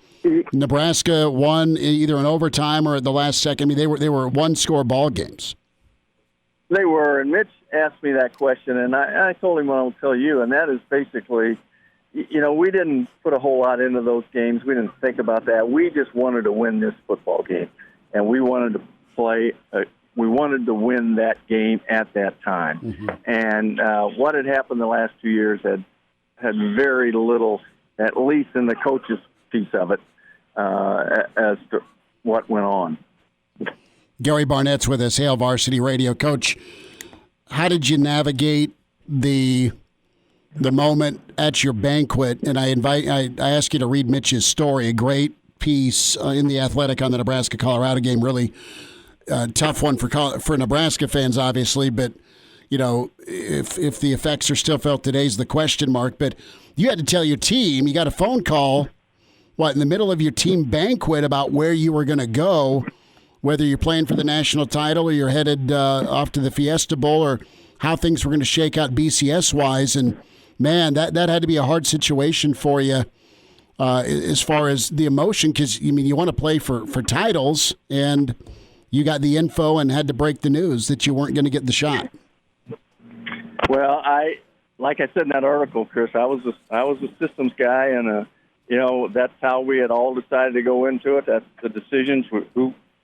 Nebraska won either in overtime or at the last second. I mean, they were one score ball games. They were, and Mitch asked me that question, and I told him what I'll tell you, and that is basically, we didn't put a whole lot into those games. We didn't think about that. We just wanted to win this football game, and we wanted to we wanted to win that game at that time. Mm-hmm. And what had happened the last 2 years had very little, at least in the coach's piece of it, as to what went on. Gary Barnett's with us, Hail Varsity Radio. Coach, how did you navigate the moment at your banquet? And I ask you to read Mitch's story, a great piece in The Athletic on the Nebraska-Colorado game. Really tough one for Nebraska fans, obviously, but if the effects are still felt, today's the question mark. But you had to tell your team, you got a phone call, in the middle of your team banquet about where you were going to go, whether you're playing for the national title or you're headed off to the Fiesta Bowl, or how things were going to shake out BCS-wise. And, man, that had to be a hard situation for you as far as the emotion, because, you want to play for titles, and you got the info and had to break the news that you weren't going to get the shot. Well, like I said in that article, Chris, I was a systems guy, and that's how we had all decided to go into it. That's the decisions.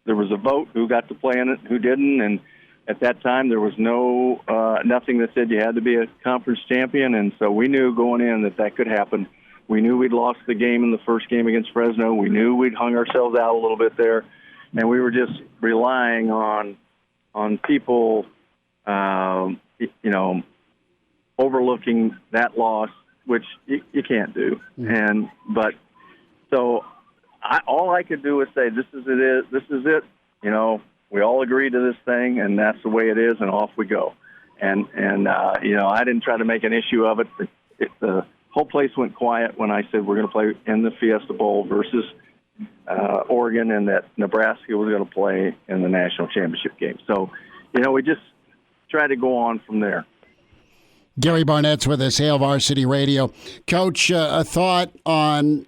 There was a vote, who got to play in it, who didn't, and at that time there was nothing that said you had to be a conference champion, and so we knew going in that could happen. We knew we'd lost the game in the first game against Fresno. We knew we'd hung ourselves out a little bit there, and we were just relying on people, overlooking that loss, which you can't do. Mm-hmm. All I could do was say, this is it. We all agree to this thing, and that's the way it is, and off we go. And I didn't try to make an issue of it. The whole place went quiet when I said we're going to play in the Fiesta Bowl versus Oregon, and that Nebraska was going to play in the national championship game. So, we just tried to go on from there. Gary Barnett's with us, Hail Varsity Radio. Coach, a thought on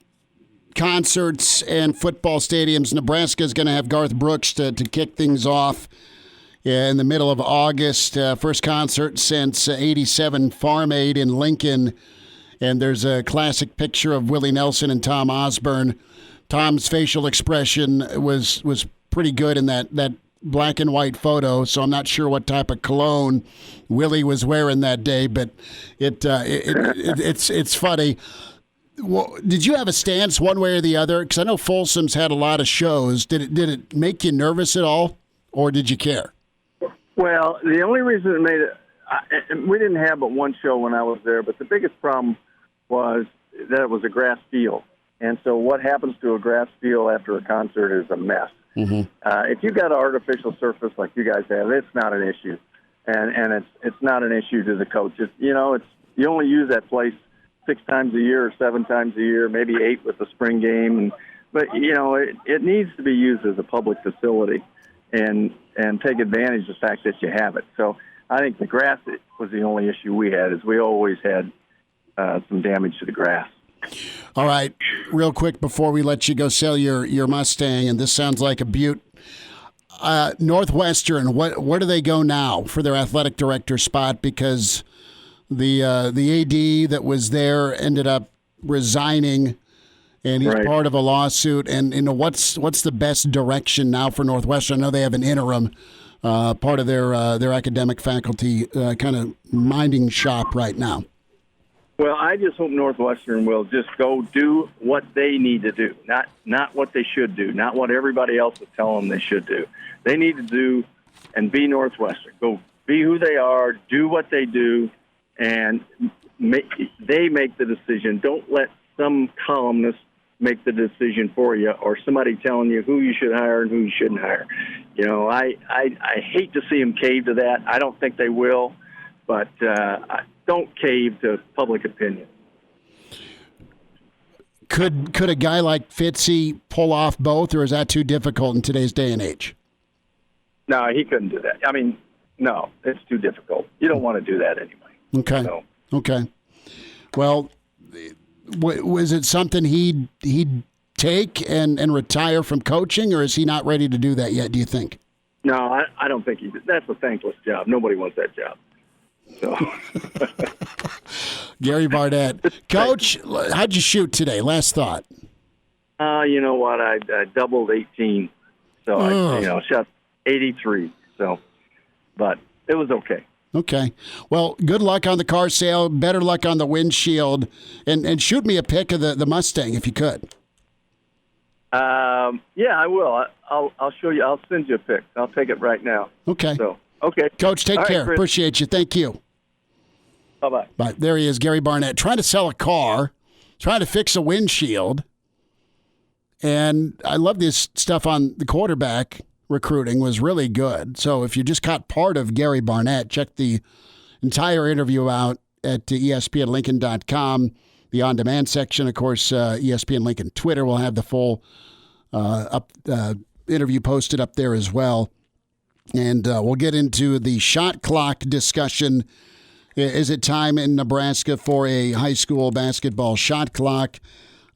concerts and football stadiums. Nebraska is going to have Garth Brooks to kick things off in the middle of August. First concert since '87 Farm Aid in Lincoln. And there's a classic picture of Willie Nelson and Tom Osborne. Tom's facial expression was pretty good in that black and white photo, so I'm not sure what type of cologne Willie was wearing that day, but it's funny. Well, did you have a stance one way or the other? Because I know Folsom's had a lot of shows. Did it make you nervous at all, or did you care? Well, the only reason it made it, we didn't have but one show when I was there, but the biggest problem was that it was a grass field. And so what happens to a grass field after a concert is a mess. Mm-hmm. If you've got an artificial surface like you guys have, it's not an issue. And it's not an issue to the coach. You only use that place 6 times a year or 7 times a year, maybe 8 with the spring game. But it needs to be used as a public facility and take advantage of the fact that you have it. So I think the grass was the only issue we had, is we always had some damage to the grass. All right, real quick before we let you go sell your Mustang, and this sounds like a beaut. Northwestern, where do they go now for their athletic director spot? Because the AD that was there ended up resigning, and he's part of a lawsuit. And what's the best direction now for Northwestern? I know they have an interim part of their academic faculty kind of minding shop right now. Well, I just hope Northwestern will just go do what they need to do, not what they should do, not what everybody else is telling them they should do. They need to do and be Northwestern. Go be who they are, do what they do, and they make the decision. Don't let some columnist make the decision for you, or somebody telling you who you should hire and who you shouldn't hire. I hate to see them cave to that. I don't think they will, but don't cave to public opinion. Could a guy like Fitzy pull off both, or is that too difficult in today's day and age? No, he couldn't do that. I mean, no, it's too difficult. You don't want to do that anyway. Okay. So. Okay. Well, was it something he'd take and retire from coaching, or is he not ready to do that yet, do you think? No, I don't think he did. That's a thankless job. Nobody wants that job. So. Gary Barnett. Coach, how'd you shoot today? Last thought. You know what? I doubled 18. So I shot 83. So, but it was okay. Okay. Well, good luck on the car sale. Better luck on the windshield. And shoot me a pic of the Mustang if you could. Yeah, I will. I'll show you. I'll send you a pic. I'll take it right now. Okay. So, okay. Coach, take care. Chris. Appreciate you. Thank you. Bye-bye. Bye. There he is, Gary Barnett, trying to sell a car, trying to fix a windshield. And I love this stuff on the quarterback recruiting was really good. So if you just caught part of Gary Barnett, check the entire interview out at ESPNLincoln.com. The on-demand section, of course, ESPN Lincoln Twitter will have the full interview posted up there as well. And we'll get into the shot clock discussion. Is it time in Nebraska for a high school basketball shot clock?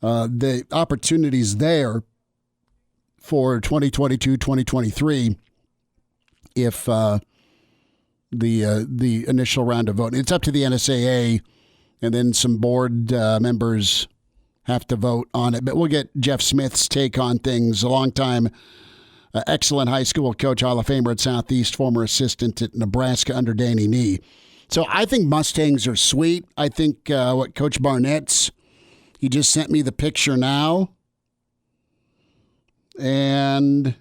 The opportunities there for 2022-2023 if the initial round of voting. It's up to the NSAA, and then some board members have to vote on it. But we'll get Jeff Smith's take on things. A long-time excellent high school coach, Hall of Famer at Southeast, former assistant at Nebraska under Danny Nee. So I think Mustangs are sweet. I think what Coach Barnett's, he just sent me the picture now. And,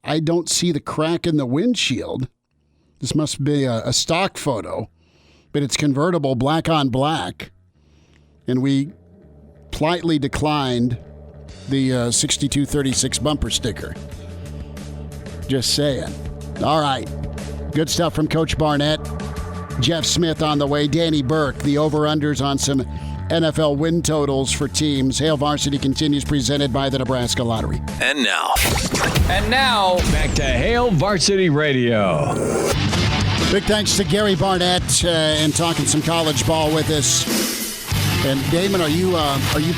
I don't see the crack in the windshield. This must be a stock photo, but it's convertible, black on black. And we politely declined the 6236 bumper sticker. Just saying. All right. Good stuff from Coach Barnett. Jeff Smith on the way. Danny Burke, the over-unders on some NFL win totals for teams. Hail Varsity continues, presented by the Nebraska Lottery. And now, back to Hail Varsity Radio. Big thanks to Gary Barnett and talking some college ball with us. And Damon, are you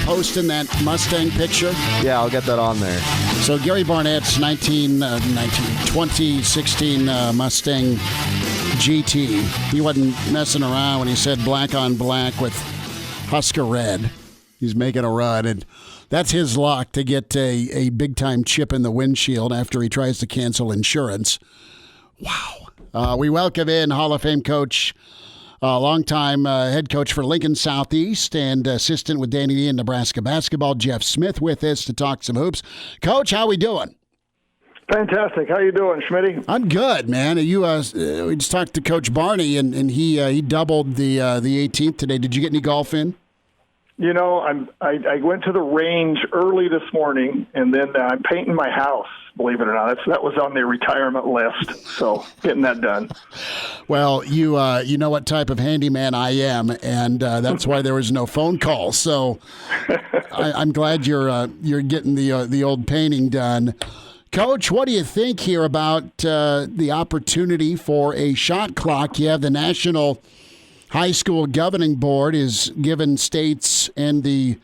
posting that Mustang picture? Yeah, I'll get that on there. So Gary Barnett's 2016 Mustang GT. He wasn't messing around when he said black on black with Husker red. He's making a run, and that's his luck to get a big-time chip in the windshield after he tries to cancel insurance. Wow. We welcome in Hall of Fame coach longtime head coach for Lincoln Southeast and assistant with Danny D in Nebraska basketball. Jeff Smith with us to talk some hoops. Coach, how we doing? Fantastic. How you doing, Schmitty? I'm good, man. We just talked to Coach Barney, and he doubled the 18th today. Did you get any golf in? You know, I went to the range early this morning, and then I'm painting my house. Believe it or not, that was on the retirement list. So getting that done. Well, you know what type of handyman I am, and that's why there was no phone call. So I'm glad you're getting the old painting done. Coach, what do you think here about the opportunity for a shot clock? You have the National High School Governing Board is given states and the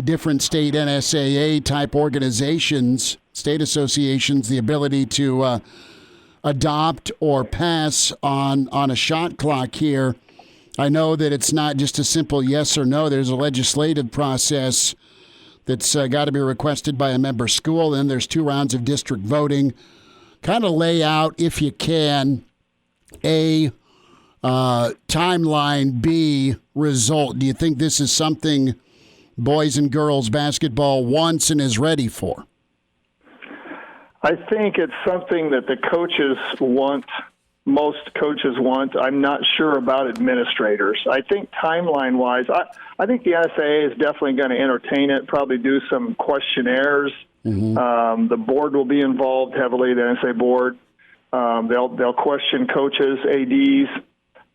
different state NSAA type organizations, state associations, the ability to adopt or pass on a shot clock here. I know that it's not just a simple yes or no. There's a legislative process that's got to be requested by a member school. Then there's 2 rounds of district voting. Kind of lay out, if you can, a timeline, B, result. Do you think this is something boys and girls basketball wants and is ready for? I think it's something that the coaches want, most coaches want. I'm not sure about administrators. I think timeline-wise, I think the NSAA is definitely going to entertain it, probably do some questionnaires. Mm-hmm. The board will be involved heavily, the NSAA board. They'll question coaches, ADs.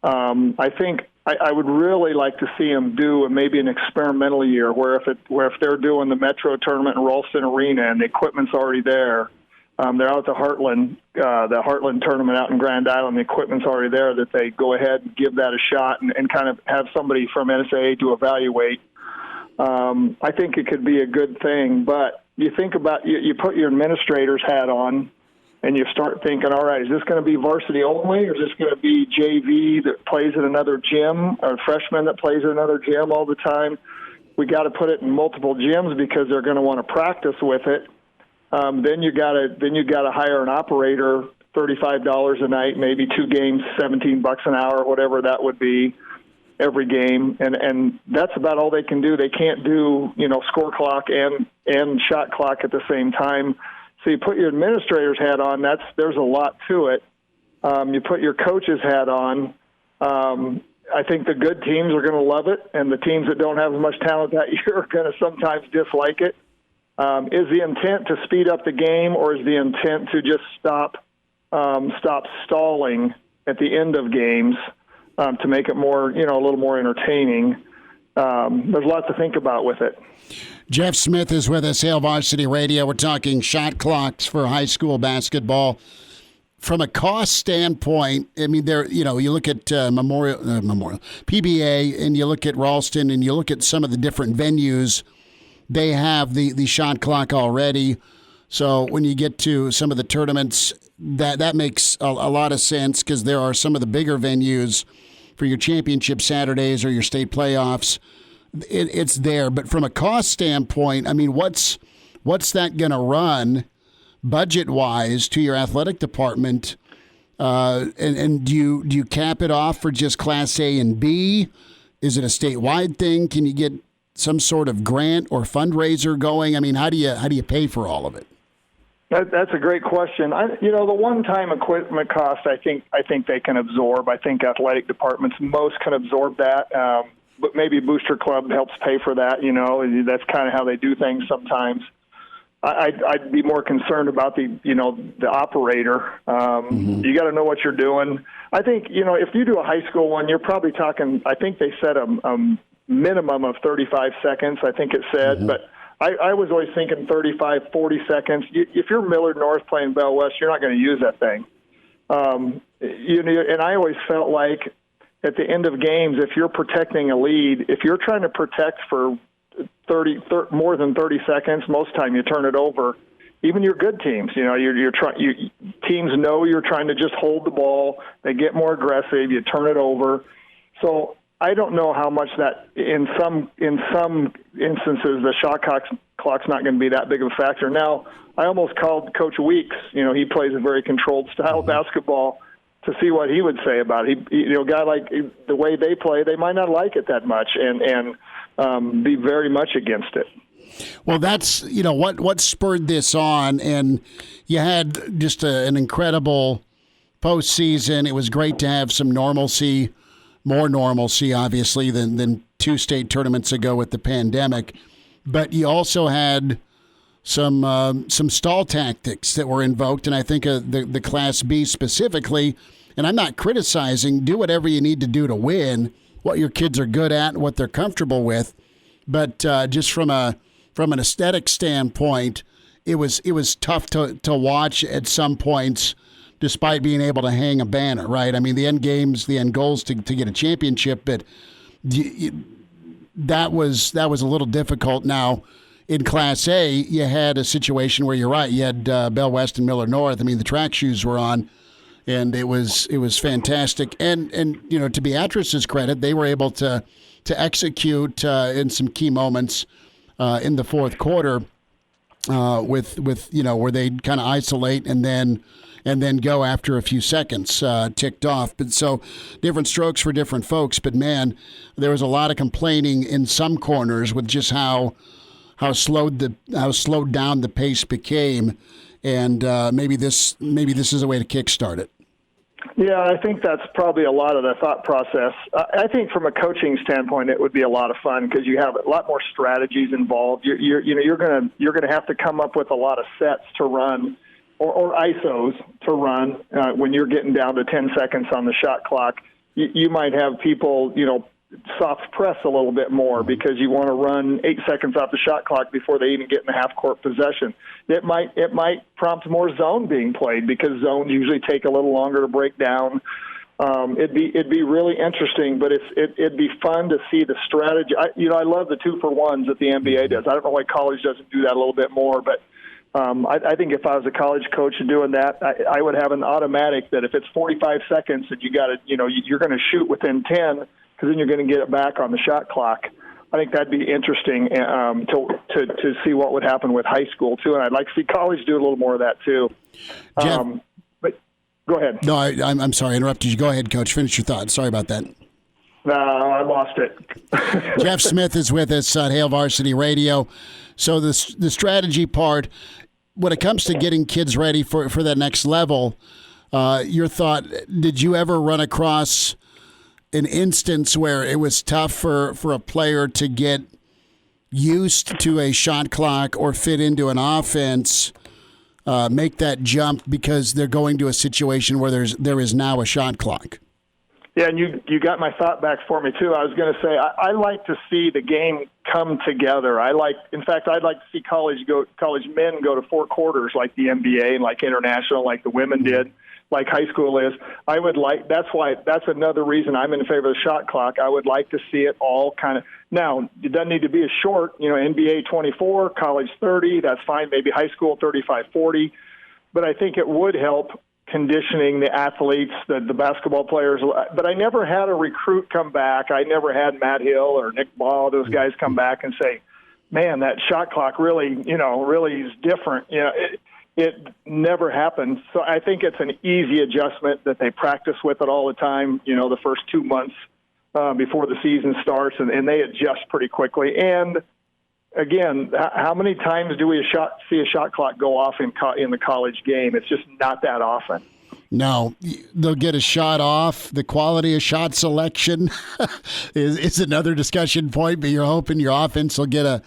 I think I would really like to see them do maybe an experimental year where if they're doing the Metro tournament in Ralston Arena and the equipment's already there, they're out at the Heartland tournament out in Grand Island, the equipment's already there, that they go ahead and give that a shot and kind of have somebody from NSAA to evaluate. I think it could be a good thing, but you think about you put your administrator's hat on. And you start thinking, all right, is this going to be varsity only, or is this going to be JV that plays at another gym, or freshman that plays at another gym all the time? We got to put it in multiple gyms because they're going to want to practice with it. Then you got to hire an operator, $35 a night, maybe 2 games, $17 an hour, whatever that would be, every game, and that's about all they can do. They can't do score clock and shot clock at the same time. So you put your administrator's hat on, there's a lot to it. You put your coach's hat on. I think the good teams are going to love it, and the teams that don't have as much talent that year are going to sometimes dislike it. Is the intent to speed up the game, or is the intent to just stop stalling at the end of games to make it more, a little more entertaining? There's lots to think about with it. Jeff Smith is with us, Hail Varsity Radio. We're talking shot clocks for high school basketball. From a cost standpoint, I mean, you look at Memorial PBA, and you look at Ralston, and you look at some of the different venues. They have the shot clock already. So when you get to some of the tournaments, that makes a lot of sense because there are some of the bigger venues for your championship Saturdays or your state playoffs. It's there, but from a cost standpoint, I mean, what's that going to run budget-wise to your athletic department? And do you cap it off for just Class A and B? Is it a statewide thing? Can you get some sort of grant or fundraiser going? I mean, how do you pay for all of it? That's a great question. The one-time equipment cost, I think they can absorb. I think athletic departments most can absorb that. But maybe Booster Club helps pay for that. That's kind of how they do things sometimes. I'd be more concerned about the operator. You got to know what you're doing. I think, if you do a high school one, you're probably talking, I think they said a minimum of 35 seconds, I think it said, but I was always thinking 35, 40 seconds. If you're Millard North playing Bell West, you're not going to use that thing. And I always felt like at the end of games, if you're protecting a lead, if you're trying to protect for more than 30 seconds, most time you turn it over. Even your good teams, teams know you're trying to just hold the ball. They get more aggressive. You turn it over. So I don't know how much that in some instances the shot clock's not going to be that big of a factor. Now, I almost called Coach Weeks. He plays a very controlled style of basketball. to see what he would say about it. A guy like the way they play, they might not like it that much and be very much against it. Well, that's, what spurred this on, and you had just an incredible postseason. It was great to have some normalcy, more normalcy, obviously, than 2 state tournaments ago with the pandemic. But you also had some stall tactics that were invoked, and I think the Class B specifically, and I'm not criticizing, do whatever you need to do to win, what your kids are good at, what they're comfortable with, but just from an aesthetic standpoint, it was tough to watch at some points, despite being able to hang a banner, right? I mean, the end goals to get a championship, but that was a little difficult. Now, in Class A, you had a situation where you're right. You had Bell West and Miller North. I mean, the track shoes were on, and it was fantastic. And to Beatrice's credit, they were able to execute in some key moments in the fourth quarter with where they kind of isolate and then go after a few seconds ticked off. But so different strokes for different folks. But man, there was a lot of complaining in some corners with just how slowed down the pace became, and maybe this is a way to kickstart it. Yeah, I think that's probably a lot of the thought process. I think from a coaching standpoint, it would be a lot of fun because you have a lot more strategies involved. You're gonna have to come up with a lot of sets to run or ISOs to run when you're getting down to 10 seconds on the shot clock. You might have people, soft press a little bit more because you want to run 8 seconds off the shot clock before they even get in the half court possession. It might prompt more zone being played because zones usually take a little longer to break down. It'd be really interesting, but it'd be fun to see the strategy. I love the 2-for-1s that the NBA does. I don't know why college doesn't do that a little bit more, but I think if I was a college coach doing that, I would have an automatic that if it's 45 seconds and you got to, you're going to shoot within 10. Because then you're going to get it back on the shot clock. I think that'd be interesting to see what would happen with high school too, and I'd like to see college do a little more of that too. Jeff, but go ahead. No, I'm sorry, I interrupted you. Go ahead, Coach. Finish your thought. Sorry about that. No, I lost it. Jeff Smith is with us on Hail Varsity Radio. So the strategy part, when it comes to getting kids ready for that next level, your thought, did you ever run across an instance where it was tough for a player to get used to a shot clock or fit into an offense, make that jump because they're going to a situation where there is now a shot clock? Yeah, and you got my thought back for me too. I was going to say I like to see the game come together. I'd like to see college men go to 4 quarters like the NBA and like international, like the women did, like high school is. That's another reason I'm in favor of the shot clock. I would like to see it all kind of. Now, it doesn't need to be as short, NBA 24, college 30, that's fine, maybe high school 35, 40. But I think it would help conditioning the athletes, the basketball players. But I never had a recruit come back. I never had Matt Hill or Nick Ball, those guys come back and say, man, that shot clock really is different. It never happened. So I think it's an easy adjustment that they practice with it all the time, the first 2 months before the season starts, and they adjust pretty quickly. And, again, how many times do we see a shot clock go off in the college game? It's just not that often. No, they'll get a shot off. The quality of shot selection is another discussion point, but you're hoping your offense will get a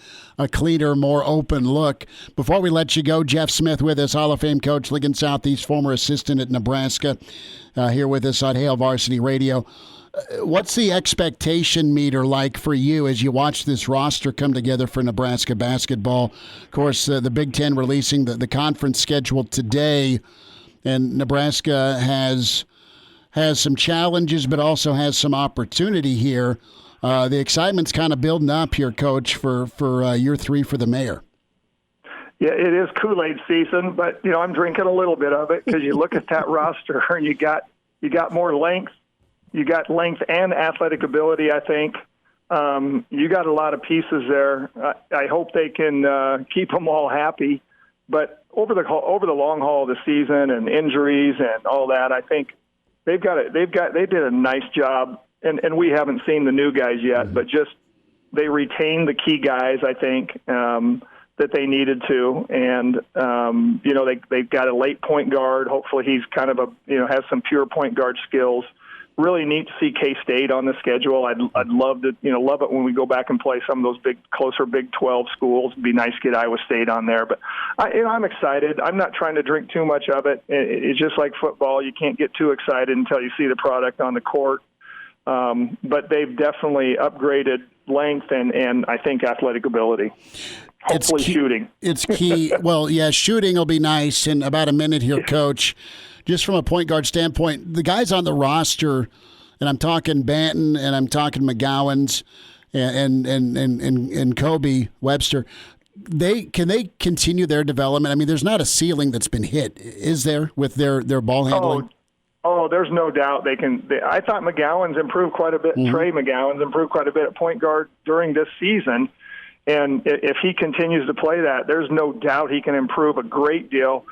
cleaner, more open look. Before we let you go, Jeff Smith with us, Hall of Fame coach, Lincoln Southeast, former assistant at Nebraska, here with us on Hail Varsity Radio. What's the expectation meter like for you as you watch this roster come together for Nebraska basketball? Of course, the Big Ten releasing the conference schedule today, and Nebraska has some challenges but also has some opportunity here. The excitement's kind of building up here, Coach, for year 3 for the mayor. Yeah, it is Kool-Aid season, but I'm drinking a little bit of it because you look at that roster and you got more length. You got length and athletic ability, I think. You got a lot of pieces there. I hope they can keep them all happy. But over the long haul of the season and injuries and all that, I think They did a nice job, and we haven't seen the new guys yet, but just they retained the key guys, I think, that they needed to, and they've got a late point guard. Hopefully, he's kind of has some pure point guard skills. Really neat to see K-State on the schedule. I'd love to love it when we go back and play some of those closer Big 12 schools. It'd be nice to get Iowa State on there, but I'm excited. I'm not trying to drink too much of it. It's just like football; you can't get too excited until you see the product on the court. But they've definitely upgraded length and I think athletic ability. Hopefully shooting. It's key. Well, yeah, shooting will be nice in about a minute here, Coach. Just from a point guard standpoint, the guys on the roster, and I'm talking Banton and I'm talking McGowan's and Kobe Webster, can they continue their development? I mean, there's not a ceiling that's been hit, is there, with their ball handling? Oh, there's no doubt they can. I thought McGowan's improved quite a bit. Mm-hmm. Trey McGowan's improved quite a bit at point guard during this season. And if he continues to play that, there's no doubt he can improve a great deal.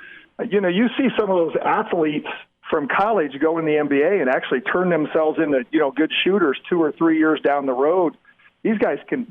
You see some of those athletes from college go in the NBA and actually turn themselves into, good shooters 2 or 3 years down the road. These guys can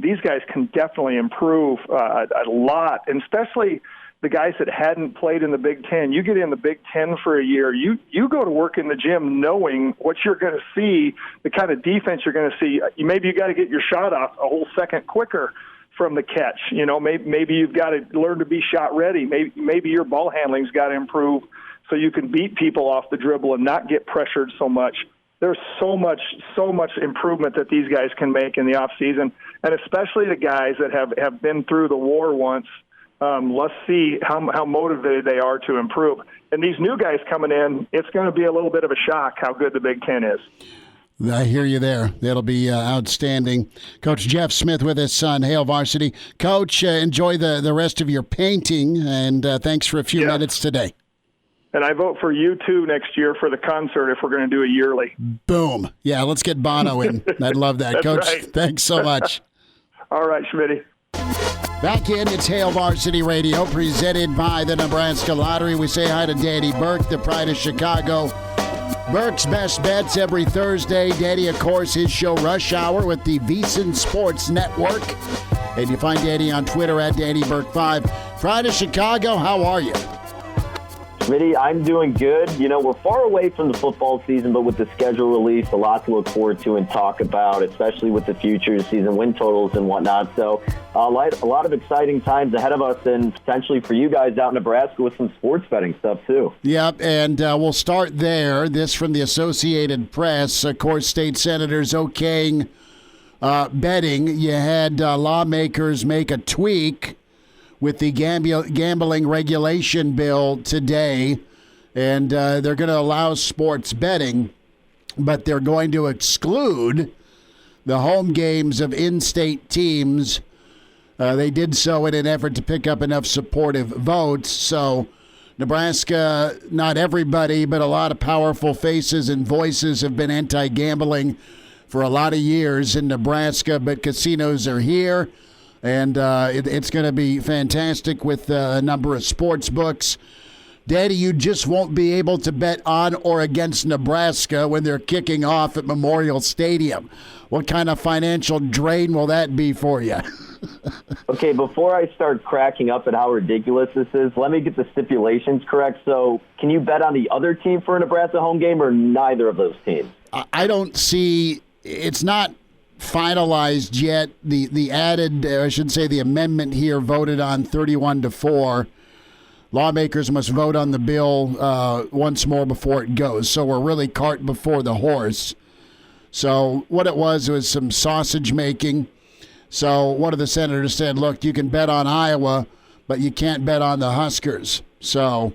definitely improve a lot, and especially the guys that hadn't played in the Big Ten. You get in the Big Ten for a year, you go to work in the gym knowing what you're going to see, the kind of defense you're going to see. Maybe you got to get your shot off a whole second quicker from the catch. Maybe you've got to learn to be shot ready. Maybe your ball handling's got to improve so you can beat people off the dribble and not get pressured so much. There's so much improvement that these guys can make in the off season, and especially the guys that have been through the war once. Let's see how motivated they are to improve. And these new guys coming in, it's going to be a little bit of a shock how good the Big Ten is. I hear you there. That'll be outstanding. Coach Jeff Smith with us on Hail Varsity. Coach, enjoy the rest of your painting, and thanks for a few minutes today. And I vote for you, too, next year for the concert if we're going to do a yearly. Boom. Yeah, let's get Bono in. I'd love that. That's Coach, right. Thanks so much. All right, Schmitty. Back in, it's Hail Varsity Radio, presented by the Nebraska Lottery. We say hi to Daddy Burke, the pride of Chicago. Burke's Best Bets every Thursday. Daddy, of course, his show Rush Hour with the VSiN Sports Network. And you find Daddy on Twitter at DaddyBurke5. Pride of Chicago, how are you? Smitty, I'm doing good. We're far away from the football season, but with the schedule release, a lot to look forward to and talk about, especially with the future season win totals and whatnot. So a lot of exciting times ahead of us, and potentially for you guys out in Nebraska with some sports betting stuff too. Yep, and we'll start there. This from the Associated Press. Of course, state senators okaying betting. You had lawmakers make a tweak with the gambling regulation bill today, and they're going to allow sports betting, but they're going to exclude the home games of in-state teams. They did so in an effort to pick up enough supportive votes. So Nebraska, not everybody, but a lot of powerful faces and voices have been anti-gambling for a lot of years in Nebraska, but casinos are here. And it's going to be fantastic with a number of sports books. Daddy, you just won't be able to bet on or against Nebraska when they're kicking off at Memorial Stadium. What kind of financial drain will that be for you? Okay, before I start cracking up at how ridiculous this is, let me get the stipulations correct. So can you bet on the other team for a Nebraska home game or neither of those teams? I don't see – it's not – finalized yet. The added, I should say, the amendment here voted on 31-4. Lawmakers must vote on the bill once more before it goes. So we're really cart before the horse. So what it was some sausage making. So one of the senators said, look, you can bet on Iowa, but you can't bet on the Huskers. So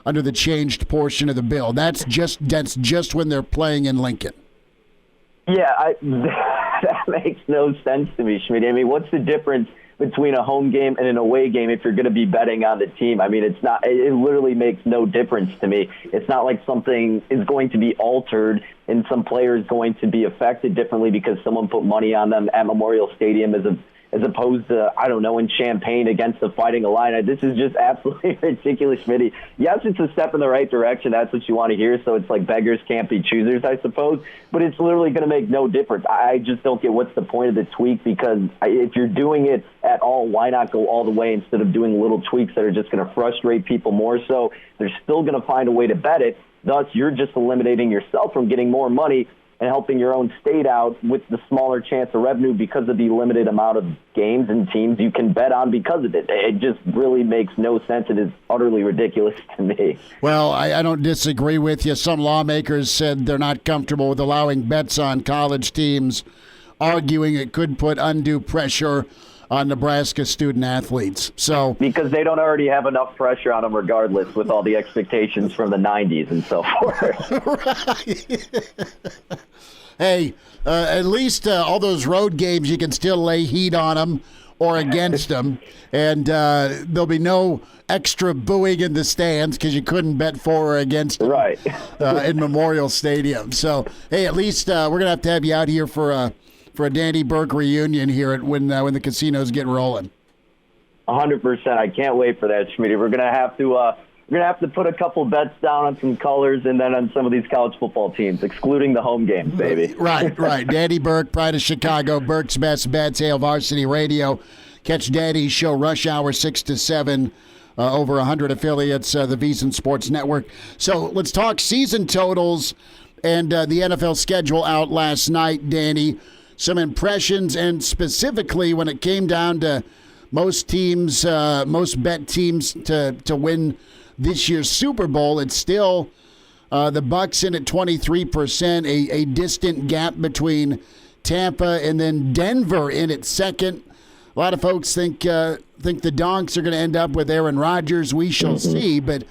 under the changed portion of the bill, that's just when they're playing in Lincoln. Yeah, that makes no sense to me, Schmidt. I mean, what's the difference between a home game and an away game if you're going to be betting on the team? I mean, it literally makes no difference to me. It's not like something is going to be altered and some player is going to be affected differently because someone put money on them at Memorial Stadium as as opposed to, I don't know, in Champaign against the Fighting Illini. This is just absolutely ridiculous, Schmitty. Yes, it's a step in the right direction. That's what you want to hear. So it's like beggars can't be choosers, I suppose. But it's literally going to make no difference. I just don't get what's the point of the tweak, because if you're doing it at all, why not go all the way instead of doing little tweaks that are just going to frustrate people more so? They're still going to find a way to bet it. Thus, you're just eliminating yourself from getting more money and helping your own state out with the smaller chance of revenue because of the limited amount of games and teams you can bet on because of it. It just really makes no sense. It is utterly ridiculous to me. Well, I don't disagree with you. Some lawmakers said they're not comfortable with allowing bets on college teams, arguing it could put undue pressure on Nebraska student athletes. So because they don't already have enough pressure on them regardless with all the expectations from the 90s and so forth. Right. Hey, at least all those road games, you can still lay heat on them or against them, and there'll be no extra booing in the stands because you couldn't bet for or against them right. In Memorial Stadium. So, hey, at least we're going to have you out here for a Danny Burke reunion here when the casinos get rolling. 100%. I can't wait for that, Schmitty. We're gonna have to put a couple bets down on some colors and then on some of these college football teams, excluding the home games, baby. Right. Danny Burke, Pride of Chicago, Burke's Best Bets, Hail Varsity Radio. Catch Danny's show, Rush Hour, 6 to 7, over 100 affiliates, the VSiN Sports Network. So let's talk season totals and the NFL schedule out last night, Danny. Some impressions, and specifically when it came down to most teams, most bet teams to win this year's Super Bowl, it's still the Bucs in at 23%, a distant gap between Tampa and then Denver in at second. A lot of folks think the Donks are going to end up with Aaron Rodgers. We shall see, but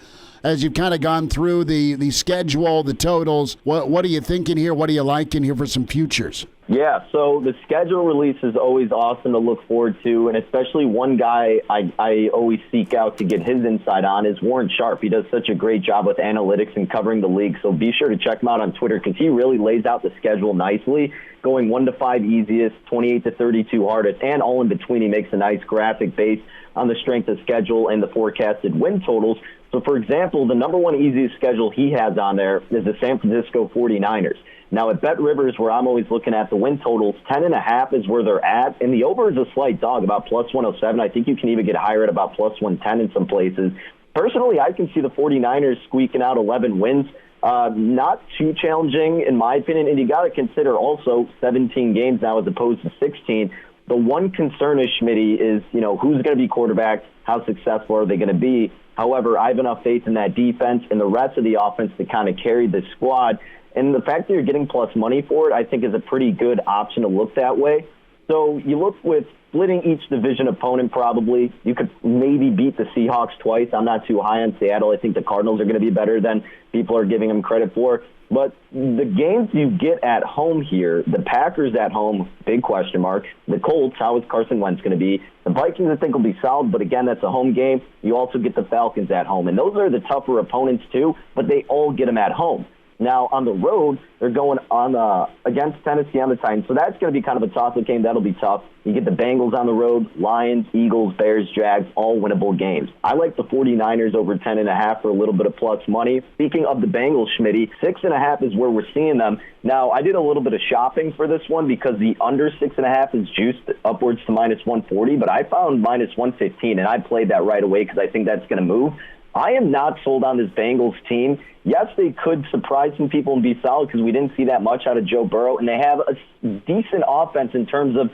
as you've kind of gone through the schedule, the totals, what are you thinking here? What are you liking here for some futures? Yeah, so the schedule release is always awesome to look forward to, and especially one guy I always seek out to get his insight on is Warren Sharp. He does such a great job with analytics and covering the league, so be sure to check him out on Twitter because he really lays out the schedule nicely, going 1 to 5 easiest, 28 to 32 hardest, and all in between. He makes a nice graphic based on the strength of schedule and the forecasted win totals. So, for example, the number one easiest schedule he has on there is the San Francisco 49ers. Now, at Bet Rivers, where I'm always looking at the win totals, 10.5 is where they're at, and the over is a slight dog, about plus 107. I think you can even get higher at about plus 110 in some places. Personally, I can see the 49ers squeaking out 11 wins. Not too challenging, in my opinion, and you got to consider also 17 games now as opposed to 16. The one concern is, Schmitty, is, who's going to be quarterback, how successful are they going to be? However, I have enough faith in that defense and the rest of the offense to kind of carry the squad. And the fact that you're getting plus money for it, I think, is a pretty good option to look that way. So you look with splitting each division opponent probably. You could maybe beat the Seahawks twice. I'm not too high on Seattle. I think the Cardinals are going to be better than people are giving them credit for. But the games you get at home here, the Packers at home, big question mark. The Colts, how is Carson Wentz going to be? The Vikings, I think, will be solid, but again, that's a home game. You also get the Falcons at home. And those are the tougher opponents too, but they all get them at home. Now, on the road, they're going on against Tennessee on the Titans, so that's going to be kind of a toss-up game. That'll be tough. You get the Bengals on the road, Lions, Eagles, Bears, Jags, all winnable games. I like the 49ers over 10.5 for a little bit of plus money. Speaking of the Bengals, Schmitty, 6.5 is where we're seeing them. Now, I did a little bit of shopping for this one because the under 6.5 is juiced upwards to minus 140, but I found minus 115, and I played that right away because I think that's going to move. I am not sold on this Bengals team. Yes, they could surprise some people and be solid because we didn't see that much out of Joe Burrow, and they have a decent offense in terms of,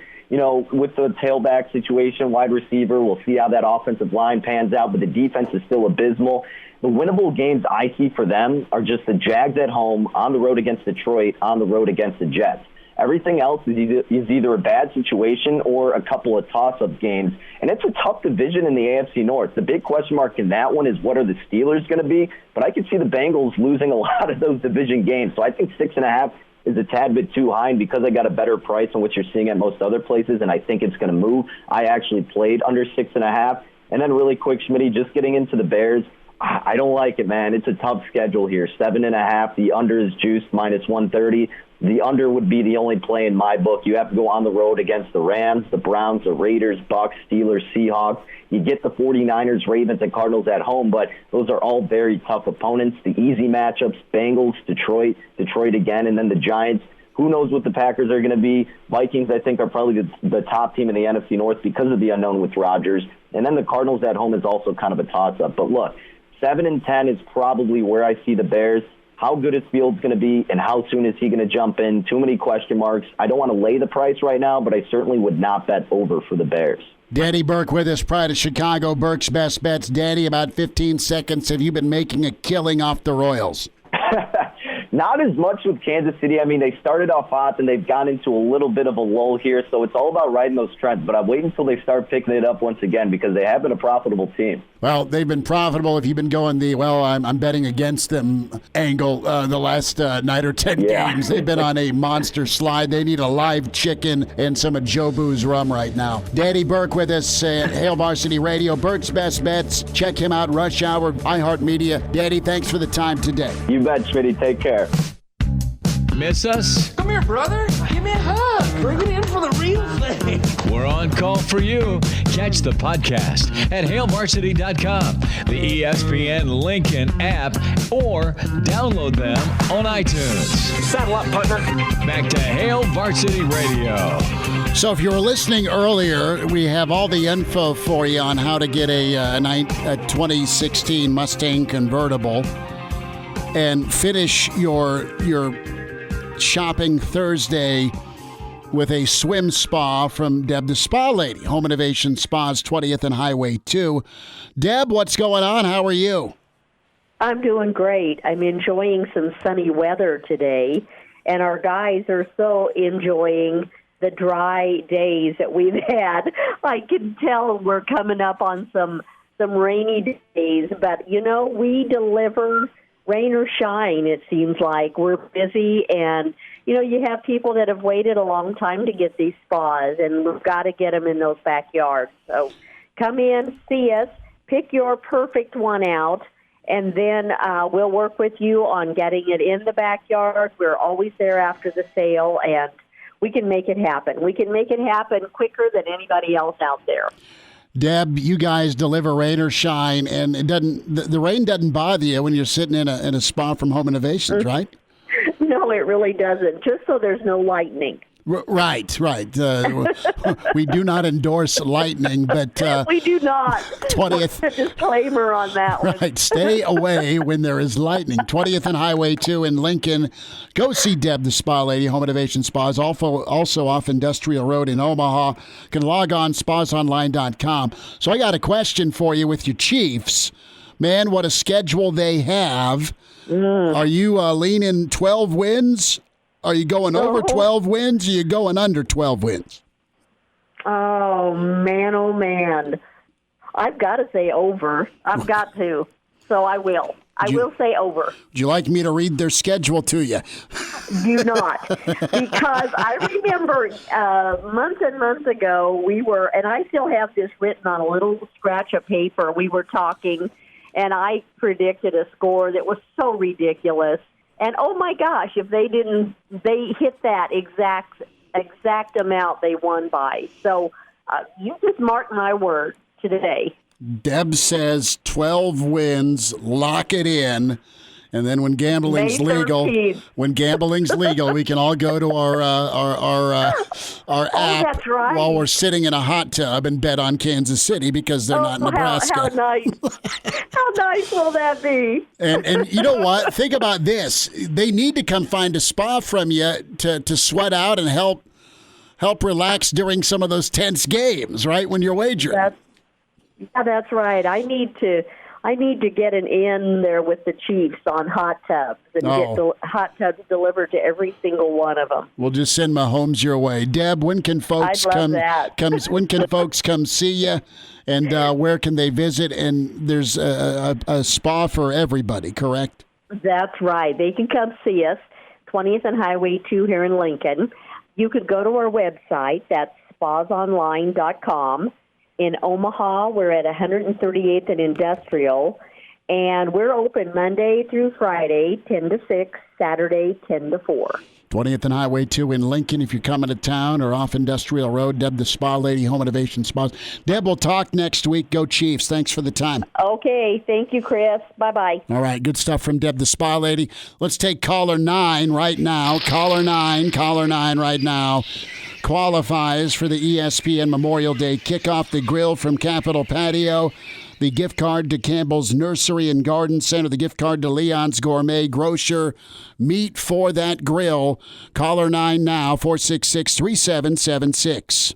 with the tailback situation, wide receiver. We'll see how that offensive line pans out, but the defense is still abysmal. The winnable games I see for them are just the Jags at home, on the road against Detroit, on the road against the Jets. Everything else is either a bad situation or a couple of toss-up games. And it's a tough division in the AFC North. The big question mark in that one is what are the Steelers going to be? But I could see the Bengals losing a lot of those division games. So I think 6.5 is a tad bit too high. And because I got a better price than what you're seeing at most other places, and I think it's going to move, I actually played under 6.5. And then really quick, Schmitty, just getting into the Bears. I don't like it, man. It's a tough schedule here. 7.5. The under is juiced -130. The under would be the only play in my book. You have to go on the road against the Rams, the Browns, the Raiders, Bucks, Steelers, Seahawks. You get the 49ers, Ravens, and Cardinals at home, but those are all very tough opponents. The easy matchups, Bengals, Detroit again, and then the Giants. Who knows what the Packers are going to be? Vikings, I think, are probably the top team in the NFC North because of the unknown with Rodgers. And then the Cardinals at home is also kind of a toss-up. But look, 7-10 is probably where I see the Bears. How good is Fields going to be, and how soon is he going to jump in? Too many question marks. I don't want to lay the price right now, but I certainly would not bet over for the Bears. Danny Burke with us, Pride of Chicago, Burke's Best Bets. Danny, about 15 seconds. Have you been making a killing off the Royals? Not as much with Kansas City. I mean, they started off hot, and they've gone into a little bit of a lull here, so it's all about riding those trends. But I'm waiting until they start picking it up once again because they have been a profitable team. Well, they've been profitable if you've been going I'm betting against them angle the last night or 10 games. They've been on a monster slide. They need a live chicken and some of Joe Boo's rum right now. Danny Burke with us at Hail Varsity Radio, Burke's Best Bets. Check him out, Rush Hour, Hurrdat Media. Danny, thanks for the time today. You bet, Schmitty. Take care. Miss us? Come here, brother. Give me a hug. Bring it in for the real thing. We're on call for you. Catch the podcast at hailvarsity.com, the ESPN Lincoln app, or download them on iTunes. Saddle up, partner. Back to Hail Varsity Radio. So if you were listening earlier, we have all the info for you on how to get a 2016 Mustang convertible and finish your shopping Thursday with a swim spa from Deb the Spa Lady, Home Innovation Spas, 20th and Highway 2. Deb, what's going on? How are you? I'm doing great. I'm enjoying some sunny weather today, and our guys are so enjoying the dry days that we've had. I can tell we're coming up on some rainy days, but, we deliver rain or shine, it seems like. We're busy, and, you have people that have waited a long time to get these spas, and we've got to get them in those backyards. So come in, see us, pick your perfect one out, and then we'll work with you on getting it in the backyard. We're always there after the sale, and we can make it happen. We can make it happen quicker than anybody else out there. Deb, you guys deliver rain or shine, and the rain doesn't bother you when you're sitting in a spa from Home Innovations, right? No, it really doesn't, just so there's no lightning. Right. We do not endorse lightning, but we do not. 20th A disclaimer on that one. Right, stay away when there is lightning. 20th and Highway 2 in Lincoln. Go see Deb the Spa Lady, Home Innovation Spas, also off Industrial Road in Omaha. You can log on spasonline.com. So I got a question for you with your Chiefs. Man, what a schedule they have. Are you leaning 12 wins? Are you going over 12 wins? Or are you going under 12 wins? Oh, man. I've got to say over. I've got to. So I will. I will say over. Would you like me to read their schedule to you? Do not. Because I remember months and months ago, we were, and I still have this written on a little scratch of paper, we were talking, and I predicted a score that was so ridiculous. And oh my gosh, if they hit that exact amount they won by. So you just mark my word today. Deb says 12 wins, lock it in. And then when gambling's legal, we can all go to our app that's right. while we're sitting in a hot tub and bet on Kansas City because they're not in Nebraska. How nice! How nice will that be? And you know what? Think about this: they need to come find a spa from you to sweat out and help relax during some of those tense games, right? When you're wagering. That's right. I need to get an in there with the Chiefs on hot tubs and get the hot tubs delivered to every single one of them. We'll just send Mahomes your way. Deb, when can folks when can folks come see you, and where can they visit? And there's a spa for everybody, correct? That's right. They can come see us, 20th and Highway 2 here in Lincoln. You could go to our website. That's spasonline.com. In Omaha, we're at 138th and Industrial. And we're open Monday through Friday, 10 to 6, Saturday, 10 to 4. 20th and Highway 2 in Lincoln if you're coming to town, or off Industrial Road. Deb, the Spa Lady, Home Innovation Spas. Deb, we'll talk next week. Go Chiefs. Thanks for the time. Okay. Thank you, Chris. Bye-bye. All right. Good stuff from Deb, the Spa Lady. Let's take caller 9 right now. Caller 9 right now. Qualifies for the ESPN Memorial Day kickoff. The grill from Capitol Patio. The gift card to Campbell's Nursery and Garden Center. The gift card to Leon's Gourmet Grocer. Meet for that grill. Caller 9 now, 466-3776.